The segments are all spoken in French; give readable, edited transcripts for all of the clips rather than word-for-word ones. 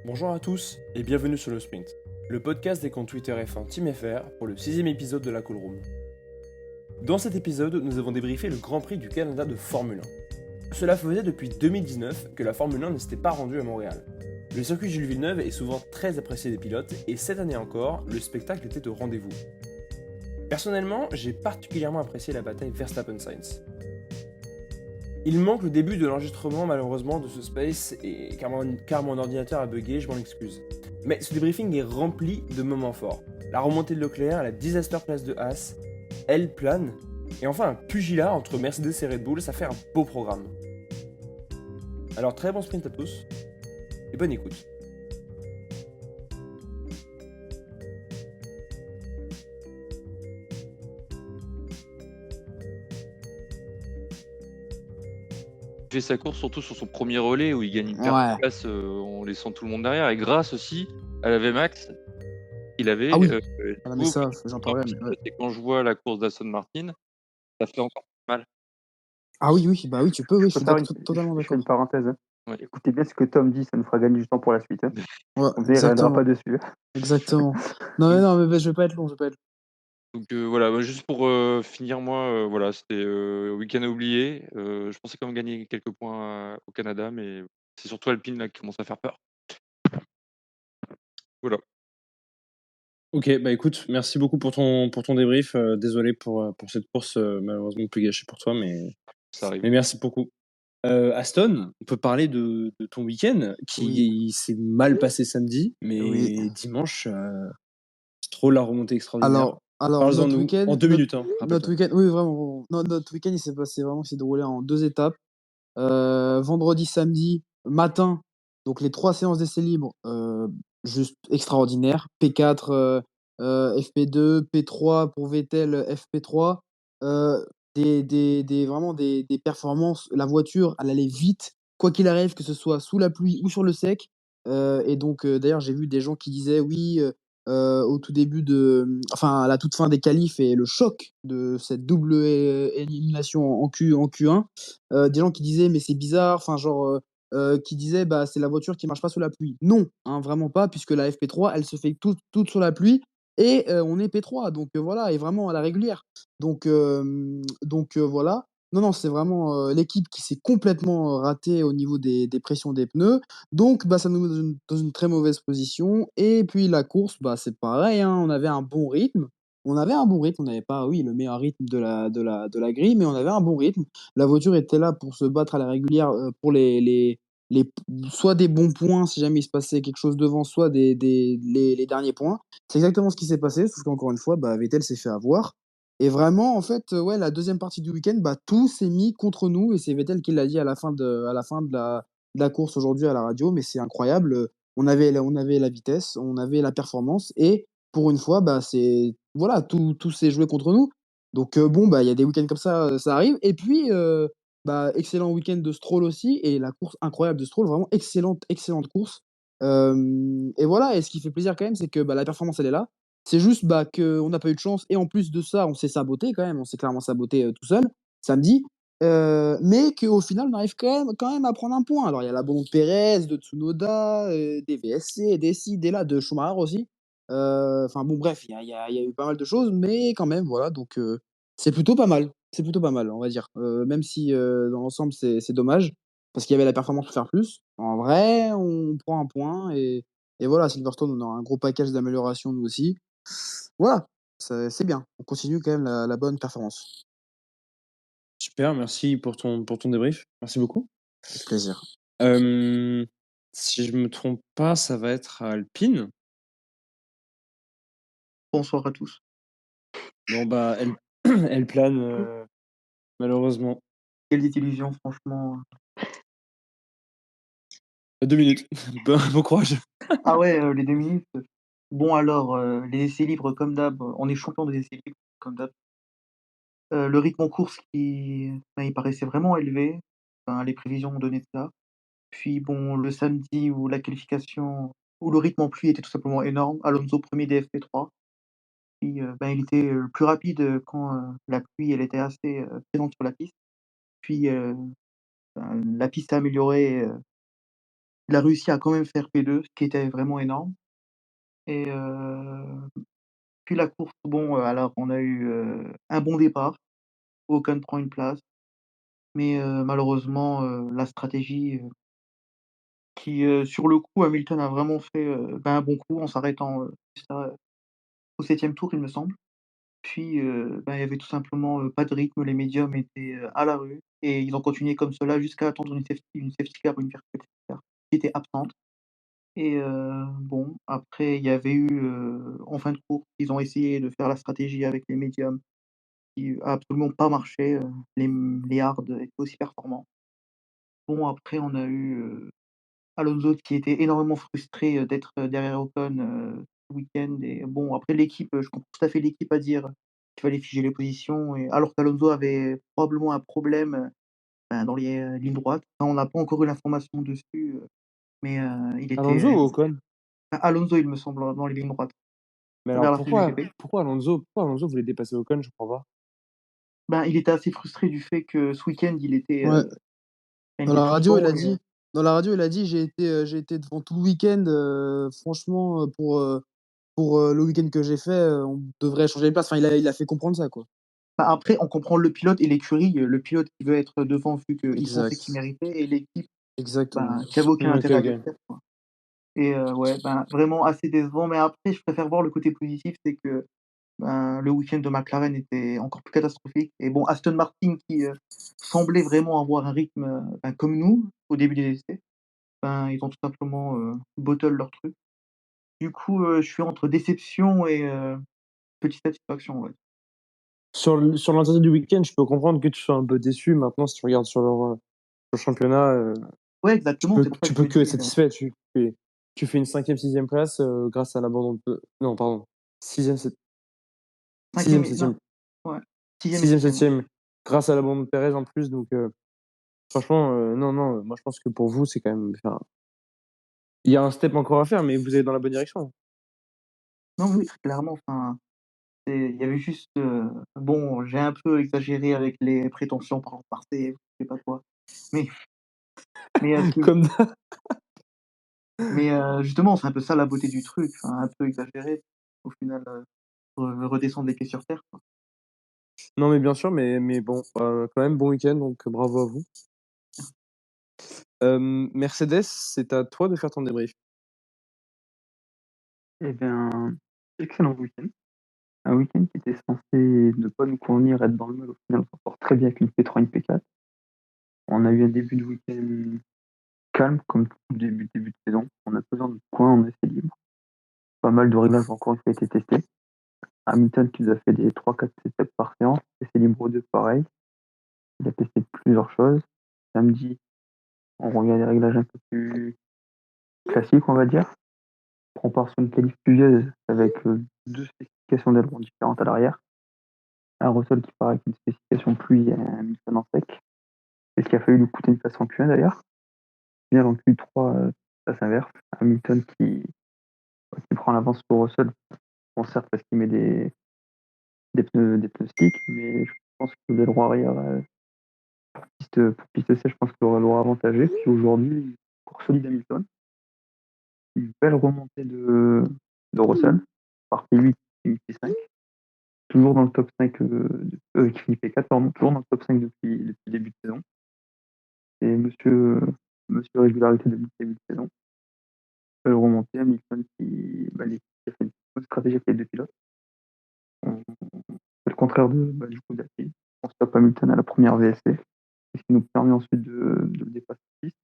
Bonjour à tous et bienvenue sur le Sprint, le podcast des comptes Twitter F1 Team FR pour le 6ème épisode de la Call Room. Dans cet épisode, nous avons débriefé le Grand Prix du Canada de Formule 1. Cela faisait depuis 2019 que la Formule 1 ne s'était pas rendue à Montréal. Le circuit Jules Villeneuve est souvent très apprécié des pilotes et cette année encore, le spectacle était au rendez-vous. Personnellement, j'ai particulièrement apprécié la bataille Verstappen-Sainz. Il manque le début de l'enregistrement malheureusement de ce space et car mon ordinateur a bugué, je m'en excuse. Mais ce débriefing est rempli de moments forts. La remontée de Leclerc, la disaster place de Haas, elle plane, et enfin un pugilat entre Mercedes et Red Bull, ça fait un beau programme. Alors très bon sprint à tous, et bonne écoute. Fait sa course surtout sur son premier relais où il gagne une paire de Ouais. places en laissant tout le monde derrière et grâce aussi à la VMAX qu'il avait. Ah oui. Du Ah non, mais coup, ça, j'en parlais, mais ouais. et quand je vois la course d'Aston Martin, ça fait encore mal. Ah oui, oui, bah oui, tu peux, oui, je suis peux faire totalement je fais une d'accord. parenthèse. Ouais. Écoutez bien ce que Tom dit, ça nous fera gagner du temps pour la suite. Ouais, On ne reviendra pas dessus. exactement. Non, mais je vais pas être long, Donc voilà, juste pour finir, moi, voilà, c'était week-end à oublier. Je pensais quand même gagner quelques points au Canada, mais c'est surtout Alpine là qui commence à faire peur. Voilà. Ok, bah écoute, merci beaucoup pour ton débrief. Désolé pour cette course malheureusement plus gâchée pour toi, mais Ça arrive. merci beaucoup. Aston, on peut parler de ton week-end qui s'est mal passé samedi, mais Oui. dimanche, c'est trop la remontée extraordinaire. Alors Parle-en notre nous week-end, en 2 minutes, hein, notre rappelle-toi. week-end, oui, vraiment. Notre week-end, il s'est passé vraiment, il s'est déroulé en 2 étapes. Vendredi, samedi, matin, donc les 3 séances d'essais libres, juste extraordinaires. P4, FP2, P3 pour Vettel, FP3. Vraiment des performances. La voiture, elle allait vite, quoi qu'il arrive, que ce soit sous la pluie ou sur le sec. Et donc, d'ailleurs, j'ai vu des gens qui disaient oui, au tout début enfin, à la toute fin des qualifs et le choc de cette double élimination en Q1. Des gens qui disaient mais c'est bizarre, enfin genre qui disaient bah c'est la voiture qui marche pas sous la pluie. Non, hein, vraiment pas, puisque la FP3 elle se fait toute sur la pluie et on est P3, donc voilà, et vraiment à la régulière. Donc voilà. Non, c'est vraiment l'équipe qui s'est complètement ratée au niveau des pressions des pneus. Donc bah ça nous met dans une très mauvaise position. Et puis la course, bah c'est pareil, hein, on avait un bon rythme. On n'avait pas, oui, le meilleur rythme de la grille, mais on avait un bon rythme. La voiture était là pour se battre à la régulière pour les, soit des bons points si jamais il se passait quelque chose devant, soit les derniers points. C'est exactement ce qui s'est passé, sauf qu'encore une fois, bah, Vettel s'est fait avoir. Et vraiment, en fait, ouais, la deuxième partie du week-end, bah, tout s'est mis contre nous. Et c'est Vettel qui l'a dit à la fin de la course aujourd'hui à la radio. Mais c'est incroyable. On avait la vitesse, on avait la performance. Et pour une fois, bah, voilà, tout s'est joué contre nous. Donc bon, bah, il y a des week-ends comme ça arrive. Et puis, bah, excellent week-end de Stroll aussi, et la course incroyable de Stroll, vraiment excellente course. Et voilà, et ce qui fait plaisir quand même, c'est que bah, la performance elle est là. C'est juste bah, qu'on n'a pas eu de chance, et en plus de ça, on s'est saboté quand même, on s'est clairement saboté tout seul samedi. Mais qu'au final, on arrive quand même à prendre un point. Alors, il y a l'abandon de Pérez, de Tsunoda, des VSC, des ci, des là, de Schumacher aussi. Enfin bon, bref, il y a eu pas mal de choses, mais quand même, voilà, donc c'est plutôt pas mal. C'est plutôt pas mal, on va dire. Même si dans l'ensemble, c'est dommage, parce qu'il y avait la performance pour faire plus. En vrai, on prend un point, et voilà, Silverstone, on aura un gros package d'amélioration, nous aussi. Voilà, c'est bien. On continue quand même la bonne performance. Super, merci pour ton débrief. Merci beaucoup. Avec plaisir. Si je me trompe pas, ça va être Alpine. Bonsoir à tous. Bon bah elle plane malheureusement. Quelle désillusion, franchement. 2 minutes. Bon courage. Ah ouais, les 2 minutes. Bon alors, les essais libres comme d'hab, on est champion des essais libres comme d'hab. Le rythme en course il paraissait vraiment élevé, enfin les prévisions ont donné ça. Puis bon, le samedi où la qualification où le rythme en pluie était tout simplement énorme, Alonso 1er des FP3. Puis, il était, le plus rapide, quand, la pluie elle était assez, présente sur la piste. Puis, la piste s'est améliorée, il a réussi à quand même faire P2, ce qui était vraiment énorme et puis la course, bon, alors on a eu, un bon départ. Ocon prend une place, mais malheureusement, la stratégie, sur le coup, Hamilton a vraiment fait, un bon coup en s'arrêtant, juste au 7e tour, il me semble. Puis, il y avait tout simplement, pas de rythme, les médiums étaient, à la rue et ils ont continué comme cela jusqu'à attendre une safety car ou une first safety car qui était absente et bon, après il y avait eu, en fin de course, ils ont essayé de faire la stratégie avec les médiums qui a absolument pas marché, les hards étaient aussi performants. Bon, après on a eu, Alonso qui était énormément frustré, d'être, derrière Ocon, ce week-end et bon après l'équipe, je comprends tout à fait l'équipe à dire qu'il fallait figer les positions et alors qu'Alonso avait probablement un problème, dans les, lignes droites. Enfin, on n'a pas encore eu l'information dessus, mais il Alonso était ou Ocon? Alonso il me semble, dans les lignes droites, Mais vers alors la fin du pourquoi, GP. pourquoi Alonso voulait dépasser Ocon, je comprends pas. Il était assez frustré du fait que ce week-end Ouais, il dans était la tout le radio, il temps a dit dans la radio, il a dit: j'ai été devant tout le week-end, franchement, pour, le week-end que j'ai fait, on devrait changer les places». Enfin, il a fait comprendre ça, quoi. après on comprend le pilote et l'écurie, le pilote qui veut être devant vu qu'il pensait qu'il Exact, méritait et l'équipe, exactement. qui avait aucun OK, intérêt à le OK. faire, quoi. Et ouais, vraiment assez décevant, mais après je préfère voir le côté positif, c'est que, le week-end de McLaren était encore plus catastrophique et bon, Aston Martin qui, semblait vraiment avoir un rythme, comme nous, au début des essais, ils ont tout simplement, bottle leur truc. Du coup, je suis entre déception et petite satisfaction, ouais. Sur l'entièreté du week-end, je peux comprendre que tu sois un peu déçu. Maintenant, si tu regardes sur leur championnat, Ouais, exactement, c'est pour ça tu que je peux me que être dis, satisfait. Tu fais une 5e, 6e place, grâce à l'abandon de non, pardon, 6e, 6e, 5e et non, 7e, ouais, 6e et 6e, 7e, ouais. 7e, grâce à l'abandon de Perez en plus. Donc, franchement, non, non, moi je pense que pour vous, c'est quand même, enfin, il y a un step encore à faire, mais vous allez dans la bonne direction. Non, oui, très clairement, il y avait juste, bon, j'ai un peu exagéré avec les prétentions par exemple Marseille, je sais pas quoi, mais ce qui Comme justement, c'est un peu ça la beauté du truc, un peu exagéré, au final, redescendre les pieds sur terre, quoi. non, mais bien sûr, mais bon, quand même bon week-end, donc bravo à vous. Mercedes, c'est à toi de faire ton débrief. Eh bien, excellent week-end. Un week-end qui était censé ne pas nous convenir, être dans le mal, au final, on s'en sort très bien avec une P3, une P4. On a eu un début de week-end calme, comme tout début de saison. On a besoin de points en essai libre. Pas mal de réglages encore une fois été testés. Hamilton qui nous a fait des 3-4 setups par séance. Essai libre 2, pareil. Il a testé plusieurs choses. Samedi, on revient à des réglages un peu plus classiques, on va dire. On part sur une qualif pluvieuse avec 2 spécifications d'ailerons différentes à l'arrière. Un Russell qui part avec une spécification pluie et un Hamilton en sec. C'est ce qui a failli lui coûter une place en Q1 d'ailleurs. Au final, en Q3, ça s'inverse. Hamilton qui prend l'avance sur Russell. Bon, certes, parce qu'il met des pneus slicks, mais je pense que l'aileron arrière, pour piste sèche, je pense qu'il l'aura avantagé. Puis aujourd'hui, course solide Hamilton. Une belle remontée de Russell. Partie 8, P 5. Toujours dans le top 5 qui finit P4, pardon, toujours dans le top 5 depuis le début de saison. Et monsieur régularité depuis le début de saison. Belle remontée, Hamilton l'équipe qui a fait une bonne stratégie avec les deux pilotes. C'est le contraire du coup d'Alpine. On stoppe Hamilton à la première VSC, ce qui nous permet ensuite de le dépasser en piste.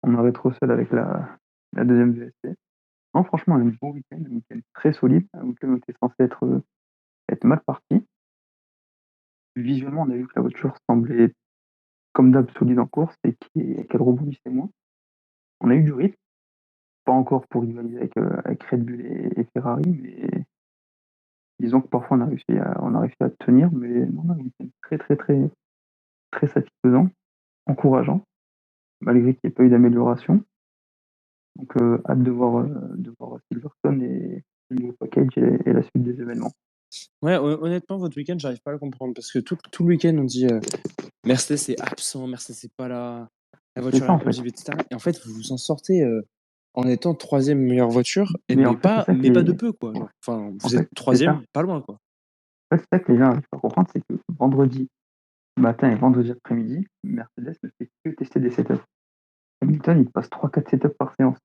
On arrête Russell avec la deuxième VSC. Non, franchement, un beau week-end, un week-end très solide, un week-end où était censé être mal parti. Visuellement, on a vu que la voiture semblait comme d'hab solide en course et qu'elle rebondissait moins. On a eu du rythme, pas encore pour rivaliser avec Red Bull et Ferrari, mais disons que parfois on a réussi à tenir, mais non, un week-end très très très très satisfaisant, encourageant, malgré qu'il n'y ait pas eu d'amélioration. Donc hâte de voir Silverstone et le nouveau package et la suite des événements. Ouais, honnêtement, votre week-end, j'arrive pas à le comprendre parce que tout le week-end, on dit Mercedes est absent, Mercedes est pas là. La voiture ça, en impulsive, etc. Et en fait, vous vous en sortez en étant 3e meilleure voiture, Mais en fait, c'est ça mais que pas de les... peu, quoi. Genre. Enfin, En vous êtes fait, c'est ça. 3e, pas loin, quoi. En fait, c'est ça que les gens n'arrivent pas à comprendre, c'est que vendredi matin et vendredi après-midi, Mercedes ne fait que tester des setups. Hamilton, il passe 3-4 setups par séance.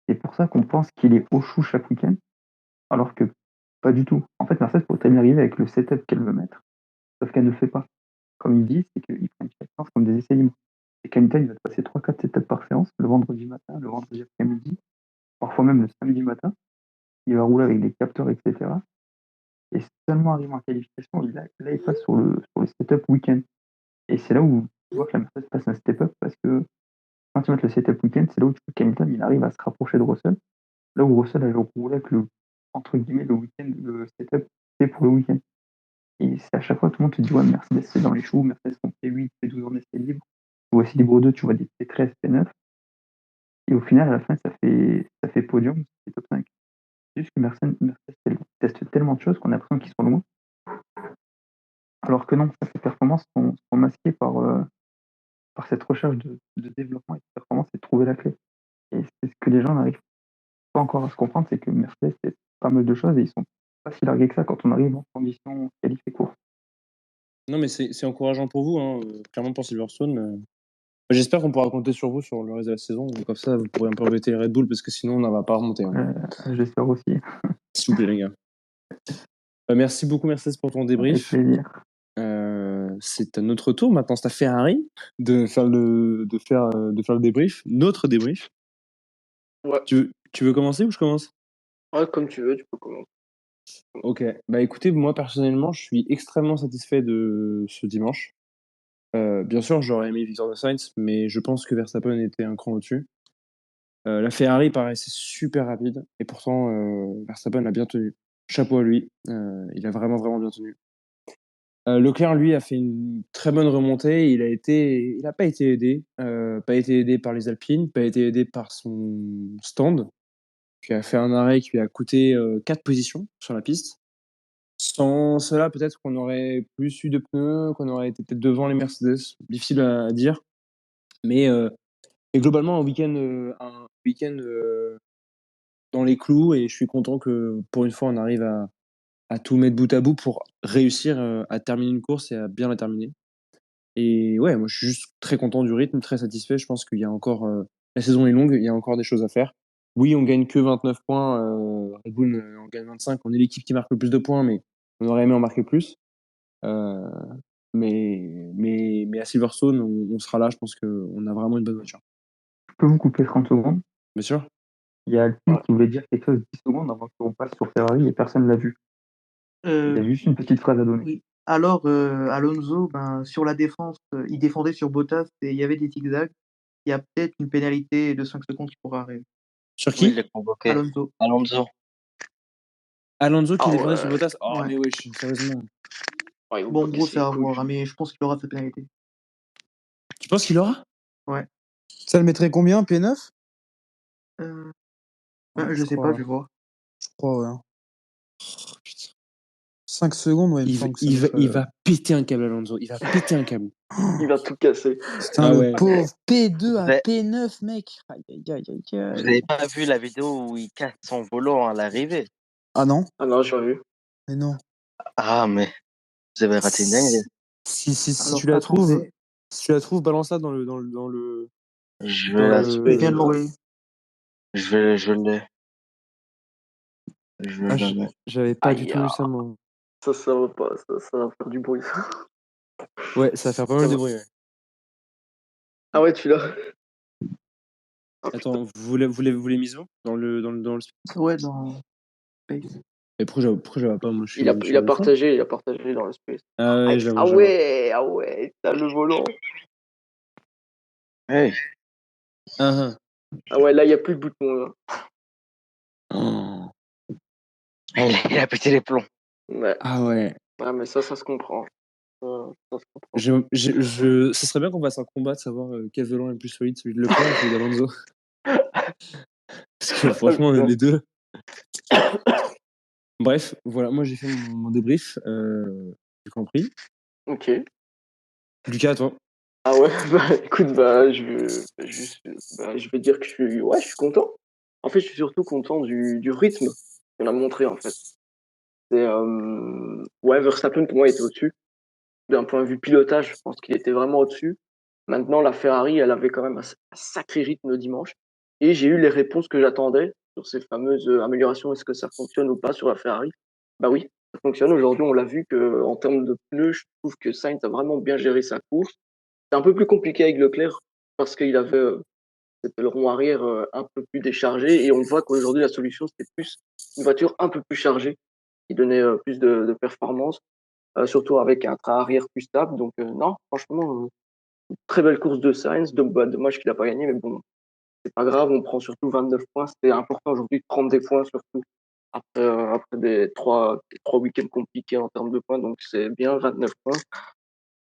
C'est pour ça qu'on pense qu'il est au chou chaque week-end, alors que pas du tout. En fait, Mercedes pourrait très bien arriver avec le setup qu'elle veut mettre, sauf qu'elle ne le fait pas. Comme ils disent, c'est qu'ils prennent chaque séance comme des essais libres. Et qu'Hamilton, il va te passer 3-4 setups par séance, le vendredi matin, le vendredi après-midi, parfois même le samedi matin. Il va rouler avec des capteurs, etc. Et seulement arrivé en qualification, là, il passe sur le setup week-end. Et c'est là où tu vois que la Mercedes passe un step-up parce que quand tu mets le setup week-end, c'est là où tu vois qu'Hamilton il arrive à se rapprocher de Russell. Là où Russell avait roulé avec le, entre guillemets, le week-end, le setup fait pour le week-end. Et c'est à chaque fois, tout le monde te dit, ouais, Mercedes c'est dans les choux, Mercedes on P8, P12 en essai libre. Tu vois, si libre 2, tu vois des P13, P9. Et au final, à la fin, ça fait podium, c'est top 5. C'est juste que Mercedes teste tellement de choses qu'on a l'impression qu'ils sont loin. Alors que non, ces performances sont masquées par cette recherche de développement et de performance et de trouver la clé. Et c'est ce que les gens n'arrivent pas encore à se comprendre, c'est que Mercedes fait pas mal de choses et ils sont pas si largués que ça quand on arrive en conditions qualif et course. Non, mais c'est encourageant pour vous, hein, clairement pour Silverstone. J'espère qu'on pourra compter sur vous sur le reste de la saison. Comme ça, vous pourrez un peu embêter les Red Bull parce que sinon, on n'en va pas remonter. Hein. J'espère aussi. S'il vous plaît, les gars. Merci beaucoup, Mercedes, pour ton Avec débrief. plaisir. C'est à notre tour maintenant, c'est à Ferrari de faire le débrief, notre débrief. Ouais. Tu veux commencer ou je commence? Ouais, comme tu veux, tu peux commencer. Ok, bah écoutez, moi personnellement, je suis extrêmement satisfait de ce dimanche. Bien sûr, j'aurais aimé victoire de Sainz, mais je pense que Verstappen était un cran au-dessus. La Ferrari paraissait super rapide, et pourtant Verstappen a bien tenu. Chapeau à lui, il a vraiment vraiment bien tenu. Leclerc, lui, a fait une très bonne remontée. Il n'a pas été aidé par les Alpines, pas été aidé par son stand, qui a fait un arrêt qui lui a coûté 4 positions sur la piste. Sans cela, peut-être qu'on aurait plus eu de pneus, qu'on aurait été peut-être devant les Mercedes. Difficile à dire. Mais globalement, un week-end dans les clous, et je suis content que pour une fois, on arrive à tout mettre bout à bout pour réussir à terminer une course et à bien la terminer. Et ouais, moi je suis juste très content du rythme, très satisfait. Je pense qu'il y a encore. La saison est longue, il y a encore des choses à faire. Oui, on gagne que 29 points. Red Bull en gagne 25. On est l'équipe qui marque le plus de points, mais on aurait aimé en marquer plus. Euh, mais à Silverstone, on sera là. Je pense qu'on a vraiment une bonne voiture. Je peux vous couper 30 secondes. Bien sûr. Il y a Alpine qui voulait dire quelque chose 10 secondes avant qu'on passe sur Ferrari et personne ne l'a vu. Il y a juste une petite phrase à donner. Oui. Alors, Alonso, sur la défense, il défendait sur Bottas et il y avait des zigzags. Il y a peut-être une pénalité de 5 secondes qui pourra arriver. Sur Oui, qui? il l'a convoqué. Alonso. Alonso qui Ah défendait ouais. sur Bottas. Oh, Ouais. mais ouais, sérieusement. Ouais, il va Bon, pas en gros, casser c'est les à couilles. voir, mais je pense qu'il aura sa pénalité. Tu penses qu'il aura? Ouais. Ça le mettrait combien, P9? Euh, Je sais crois, pas, ouais. je vais voir. Je crois, ouais. Oh, putain. 5 secondes, ouais, il me semble que ça mettrait, Il va péter un câble, Alonso. Il va péter un câble. Il va tout casser. Putain, Ah le ouais. pauvre P2 à Vous avez- P9, mec. Aïe, aïe, aïe, aïe, Vous aïe. n'avez pas vu la vidéo où il casse son volant à l'arrivée? Ah non, Ah non, j'ai pas vu. mais non. Ah, mais vous avez raté une dinguerie. Si Alors, tu la trouves, attendez, balance-la dans le Je dans vais la je le. viens de space. l'envoyer. Je l'ai. Je Ah, le mets. j'avais pas du Aïe, tout vu ça, moi. ça va pas, ça va faire du bruit. Ouais, ça va faire pas mal de bruit. Ouais. Ah ouais, tu l'as. Ah, putain. Attends, vous les mises où dans le. Ouais, dans Space. Et pourquoi j'avais pas? Moi, je Il a, suis il sur a le fond. partagé dans le space. Ah ouais, Ah j'avoue. ouais, t'as le volant. Hey, Ah, Ah ouais, là, il n'y a plus de bouton. Là. ah. il a pété les plombs. Ouais. Ah ouais. Ah, mais ça se comprend. Ça se comprend. Ce serait bien qu'on fasse un combat de savoir quel volant est le plus solide, celui de Leclerc ou celui d'Alonso. Parce que franchement, putain. les deux. Bref, voilà, moi j'ai fait mon débrief. J'ai compris. Ok. Lucas, toi. Ah ouais, bah écoute, je vais dire que je suis content. En fait, je suis surtout content du rythme qu'on a montré, en fait. Ouais, Verstappen, pour moi, était au-dessus. D'un point de vue pilotage, je pense qu'il était vraiment au-dessus. Maintenant, la Ferrari, elle avait quand même un sacré rythme dimanche. Et j'ai eu les réponses que j'attendais sur ces fameuses améliorations. Est-ce que ça fonctionne ou pas sur la Ferrari? Bah oui, ça fonctionne. Aujourd'hui, on l'a vu que en termes de pneus, je trouve que Sainz a vraiment bien géré sa course. C'est un peu plus compliqué avec Leclerc parce qu'il avait c'était le rond arrière un peu plus déchargé et on voit qu'aujourd'hui la solution c'était plus une voiture un peu plus chargée qui donnait plus de performance, surtout avec un train arrière plus stable. Donc non, franchement, très belle course de Sainz. Dommage qu'il n'a pas gagné, mais bon, c'est pas grave. On prend surtout 29 points. C'était important aujourd'hui de prendre des points surtout après des trois week-ends compliqués en termes de points. Donc c'est bien 29 points.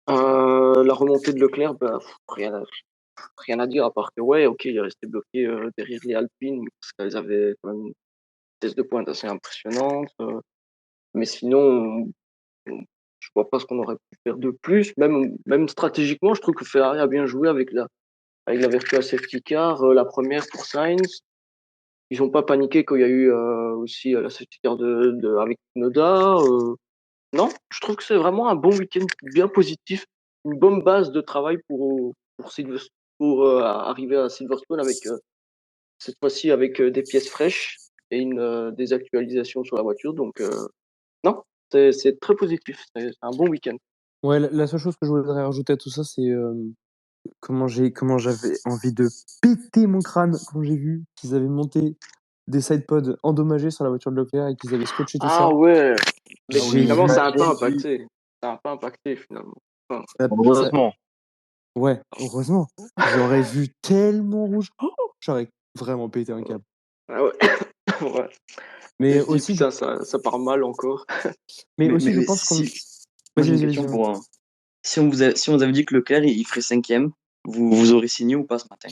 La remontée de Leclerc, bah, rien à dire à part que ouais, ok, il est resté bloqué derrière les Alpines parce qu'elles avaient quand même une vitesse de pointe assez impressionnante. Mais sinon, je vois pas ce qu'on aurait pu faire de plus. Même stratégiquement, je trouve que Ferrari a bien joué avec la Virtua Safety Car, la première pour Sainz. Ils ont pas paniqué quand il y a eu aussi la Safety Car avec Noda. Non, je trouve que c'est vraiment un bon week-end bien positif, une bonne base de travail pour arriver à Silverstone avec cette fois-ci avec des pièces fraîches et des actualisations sur la voiture. Donc non, c'est très positif, c'est un bon week-end. Ouais, la seule chose que je voudrais rajouter à tout ça, c'est comment j'avais envie de péter mon crâne quand j'ai vu qu'ils avaient monté des sidepods endommagés sur la voiture de Leclerc et qu'ils avaient scotché tout Ah ça. ouais, mais Ah oui, J'ai finalement vu. ça n'a pas j'ai vu. impacté. Ça n'a pas impacté finalement. Enfin, Ça- ça- Heureusement. ouais, heureusement. J'aurais vu tellement rouge. Oh, j'aurais vraiment pété un câble. ah ouais. Ouais. Mais Je dis aussi, je, putain, ça part mal encore. mais aussi, je Mais pense qu'on. si, moi Vas-y, j'ai une vas-y, vas-y. question pour. Si on vous avait dit que Leclerc il ferait cinquième, vous aurez signé ou pas ce matin?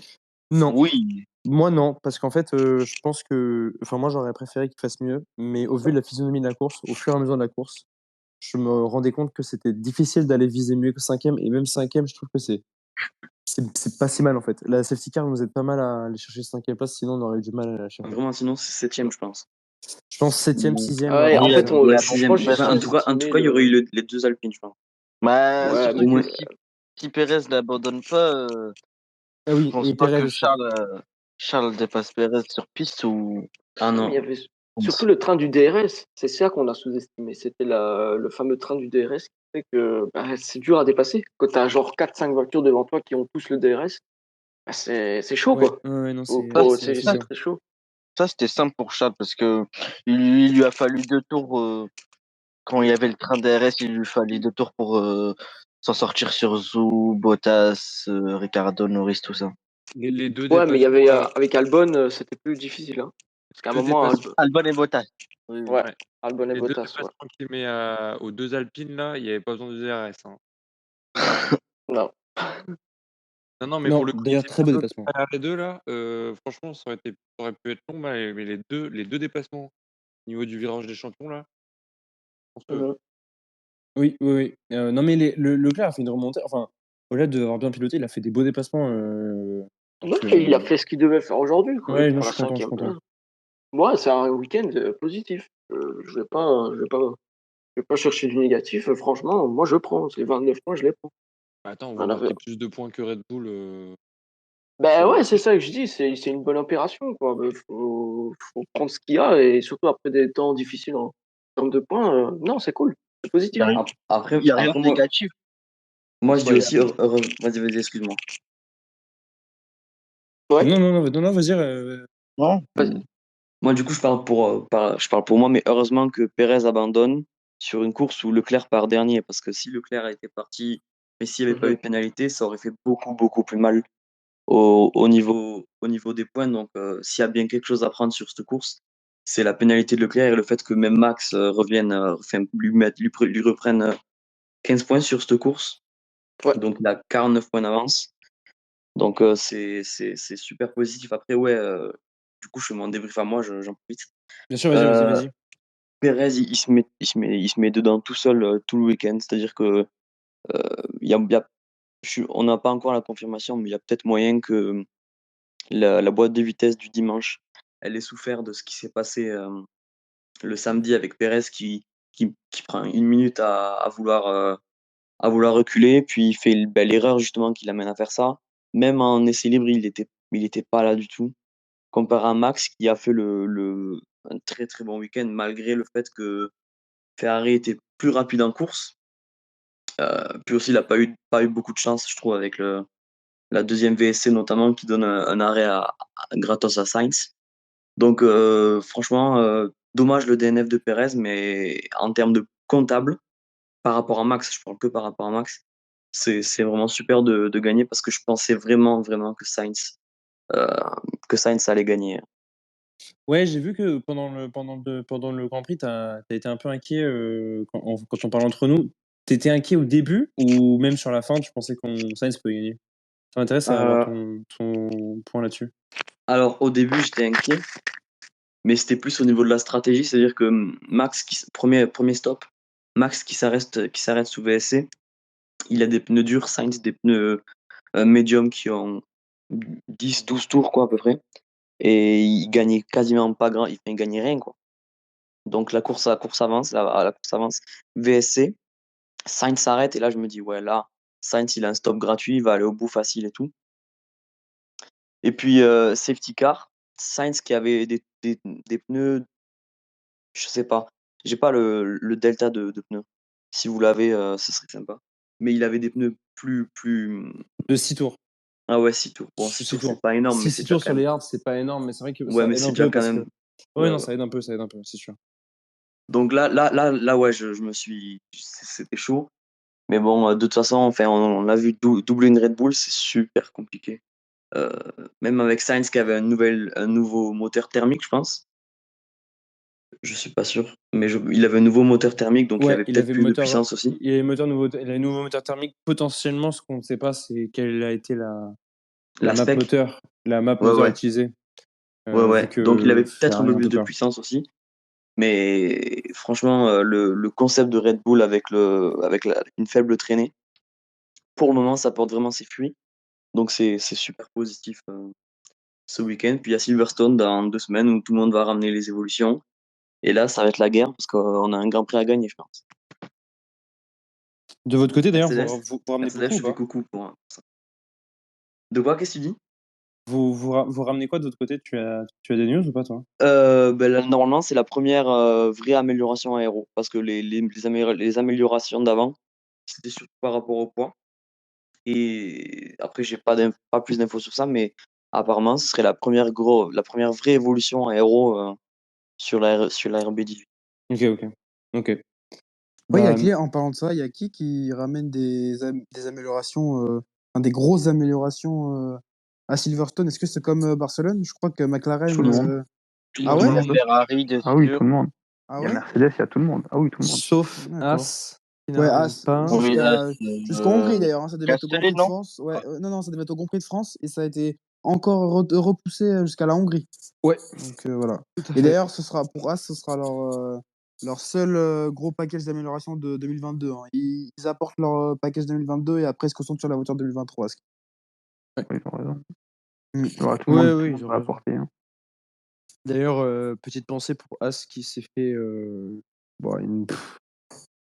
Non, Oui. moi non, parce qu'en fait, je pense que. Enfin, moi, j'aurais préféré qu'il fasse mieux, mais au vu de la physionomie de la course, au fur et à mesure de la course, je me rendais compte que c'était difficile d'aller viser mieux que cinquième, et même cinquième, je trouve que c'est pas si mal en fait. La safety car nous aide pas mal à aller chercher cinquième place, sinon on aurait eu du mal à la chercher. Vraiment, sinon c'est septième, je pense. Je pense septième, Ou- sixième, Ah ouais, en Oui, fait, la franchement, sixième. j'ai Enfin, en tout sous-estimé cas, il y aurait le. eu les deux Alpines, je pense. Bah, Ouais, surtout Au que moins. si Pérez n'abandonne pas, Ah je oui, pense et pas Perez que aussi. Charles dépasse Pérez sur piste ou. Ah Mais il y non. avait surtout le train du DRS. C'est ça qu'on a sous-estimé. C'était le fameux train du DRS qui fait que bah, c'est dur à dépasser. Quand tu as genre quatre cinq voitures devant toi qui ont tous le DRS, bah, c'est chaud, Ouais, quoi. ouais, non, Ça, c'est C'est dur. très chaud. ça, c'était simple pour Charles parce que il lui a fallu 2 tours quand il y avait le train DRS, il lui fallait 2 tours pour s'en sortir sur Zou, Bottas, Ricardo, Norris, tout ça. Les deux Ouais, mais il y avait dépassements, avec Albon, c'était plus difficile. Hein. Parce qu'à un deux moment, dépassements, Albon et Bottas. Oui, oui. Ouais, ouais, Albon et les deux Bottas, ouais. dépassements qu'il met aux deux Alpines là, il n'y avait pas besoin de DRS, hein. Non. Non, non, mais pour Non, le coup, d'ailleurs, très beau dépassement. les deux là, franchement, ça aurait pu être long, mais les deux dépassements au niveau du virage des champions là, je pense que Mhm. Oui, oui, oui. Non, mais Leclerc a fait une remontée. Enfin, au-delà d'avoir bien piloté, il a fait des beaux dépassements. Ouais, Donc, il a fait ce qu'il devait faire aujourd'hui, quoi. Il ouais, non, prend je la suis content, je suis cinquième content. place. Ouais, c'est un week-end positif. Je vais pas chercher du négatif. Franchement, moi, je prends. Les 29 points, je les prends. bah, attends, on va Rien à faire. marquer plus de points que Red Bull, Ben sur, ouais, c'est ça que je dis. C'est une bonne opération, quoi. Faut prendre ce qu'il y a et surtout après des temps difficiles en termes de points. Non, c'est cool. C'est Il n'y positif. a, rien- Après, y a rien après de moi, négatif. moi je dis Ouais, aussi Vas-y, vas-y, excuse-moi. Ouais. Non, non, non, non, non, vas-y. non. Moi, du coup, je parle pour moi, mais heureusement que Pérez abandonne sur une course où Leclerc part dernier, parce que si Leclerc était parti, mais s'il n'y avait pas eu Mhm. de pénalité, ça aurait fait beaucoup, beaucoup plus mal au niveau des points. Donc, s'il y a bien quelque chose à prendre sur cette course, c'est la pénalité de Leclerc et le fait que même Max revienne, enfin, lui reprenne 15 points sur cette course. Ouais. Donc, il a 49 points d'avance. Donc, c'est super positif. Après, ouais, du coup, je fais mon débrief à moi, j'en profite. Bien sûr, vas-y, vas-y, Euh, vas-y. Pérez, il se met dedans tout seul tout le week-end. C'est-à-dire que il y a on n'a pas encore la confirmation, mais il y a peut-être moyen que la boîte de vitesse du dimanche, elle ait souffert de ce qui s'est passé le samedi avec Pérez qui prend 1 minute à vouloir reculer, puis il fait l'erreur justement qui l'amène à faire ça. Même en essai libre, il était pas là du tout. Comparé à Max qui a fait un très très bon week-end malgré le fait que Ferrari était plus rapide en course. Puis aussi, il n'a pas eu beaucoup de chance, je trouve, avec la deuxième VSC notamment qui donne un arrêt gratos à Sainz. Donc franchement, dommage le DNF de Perez, mais en termes de comptable, par rapport à Max, je parle que par rapport à Max, c'est vraiment super de gagner parce que je pensais vraiment, vraiment euh, que Sainz allait gagner. Ouais, j'ai vu que pendant le Grand Prix, t'as été un peu inquiet quand on parle entre nous. T'étais inquiet au début ou même sur la fin, tu pensais qu'on Sainz pouvait gagner? Ça m'intéresse d'avoir ton point là-dessus. Alors au début, j'étais inquiet, mais c'était plus au niveau de la stratégie, c'est-à-dire que Max, premier stop, Max qui s'arrête sous VSC, il a des pneus durs, Sainz des pneus médium qui ont 10-12 tours quoi à peu près, et il gagnait quasiment pas il gagnait rien quoi. Donc la course avance, la course avance, VSC, Sainz s'arrête et là je me dis ouais là, Sainz il a un stop gratuit, il va aller au bout facile et tout. Et puis safety car, Sainz qui avait des pneus, je sais pas, j'ai pas le delta de pneus. Si vous l'avez, ce serait sympa. Mais il avait des pneus plus. De 6 tours. Ah ouais, 6 tours. Bon, 6 6 tours, tours. c'est pas énorme, mais 6 c'est déjà tours quand sur même. les hards, c'est pas énorme, mais c'est vrai que Ouais, ça mais aide c'est un déjà peu quand parce que. même. Ouais, Ouais, non, ouais. ça aide un peu, c'est sûr. Donc là, ouais, je me suis. C'était chaud. Mais bon, de toute façon, enfin, on l'a vu doubler une Red Bull, c'est super compliqué. Euh, Même avec Sainz qui avait un nouveau moteur thermique, je pense. Je suis pas sûr. Mais il avait un nouveau moteur thermique, donc il Ouais, avait peut-être plus de puissance aussi. il avait un nouveau moteur thermique. Potentiellement, ce qu'on ne sait pas, c'est quelle a été la La map spec. moteur, Ouais, ouais. utilisée. Ouais, Vu ouais. Donc il que avait peut-être un Ferrari peu a un plus peu de peur. puissance aussi. Mais franchement, le concept de Red Bull avec une faible traînée, pour le moment, ça porte vraiment ses fruits. Donc c'est super positif ce week-end. Puis il y a Silverstone dans 2 semaines où tout le monde va ramener les évolutions. Et là, ça va être la guerre parce qu'on a un Grand Prix à gagner, je pense. De votre côté, d'ailleurs, Mercedes, vous ramenez Mercedes, beaucoup ou je fais pas? coucou pour ça. De quoi, qu'est-ce que tu dis? Vous ramenez quoi de votre côté? Tu as des news ou pas, toi? Ben là, normalement, c'est la première vraie amélioration aéro parce que les améliorations d'avant, c'était surtout par rapport au poids. Et après, j'ai pas plus d'infos sur ça, mais apparemment, ce serait la première vraie évolution aéro sur la RB18. Ok. Ouais, il y a Bah, qui, en parlant de ça, il y a qui ramène des améliorations, enfin, des grosses améliorations à Silverstone? Est-ce que c'est comme Barcelone? Je crois que McLaren. Tout le monde. Ah Il y ouais? a Ferrari, de Ah oui, sûr. tout le monde. Ah Il y a ouais? Mercedes, il y a tout le monde. Ah oui, tout le monde. sauf D'accord. As, qui Ouais, n'arrive pas. Oui, jusqu'en Hongrie d'ailleurs, hein, ça devait être au Grand Castellet, Prix de non? France. Ouais, non, ça devait être au Grand Prix de France et ça a été encore repoussé jusqu'à la Hongrie. Ouais, Donc voilà. tout à Et fait. d'ailleurs, pour As, ce sera leur seul gros package d'amélioration de 2022. Hein. Ils apportent leur package 2022 et après ils se concentrent sur la voiture 2023. Oui, ils ont raison. Mm. Il y aura tout Ouais, le oui, monde ils ont va raison. apporter. Hein. D'ailleurs, petite pensée pour As qui s'est fait.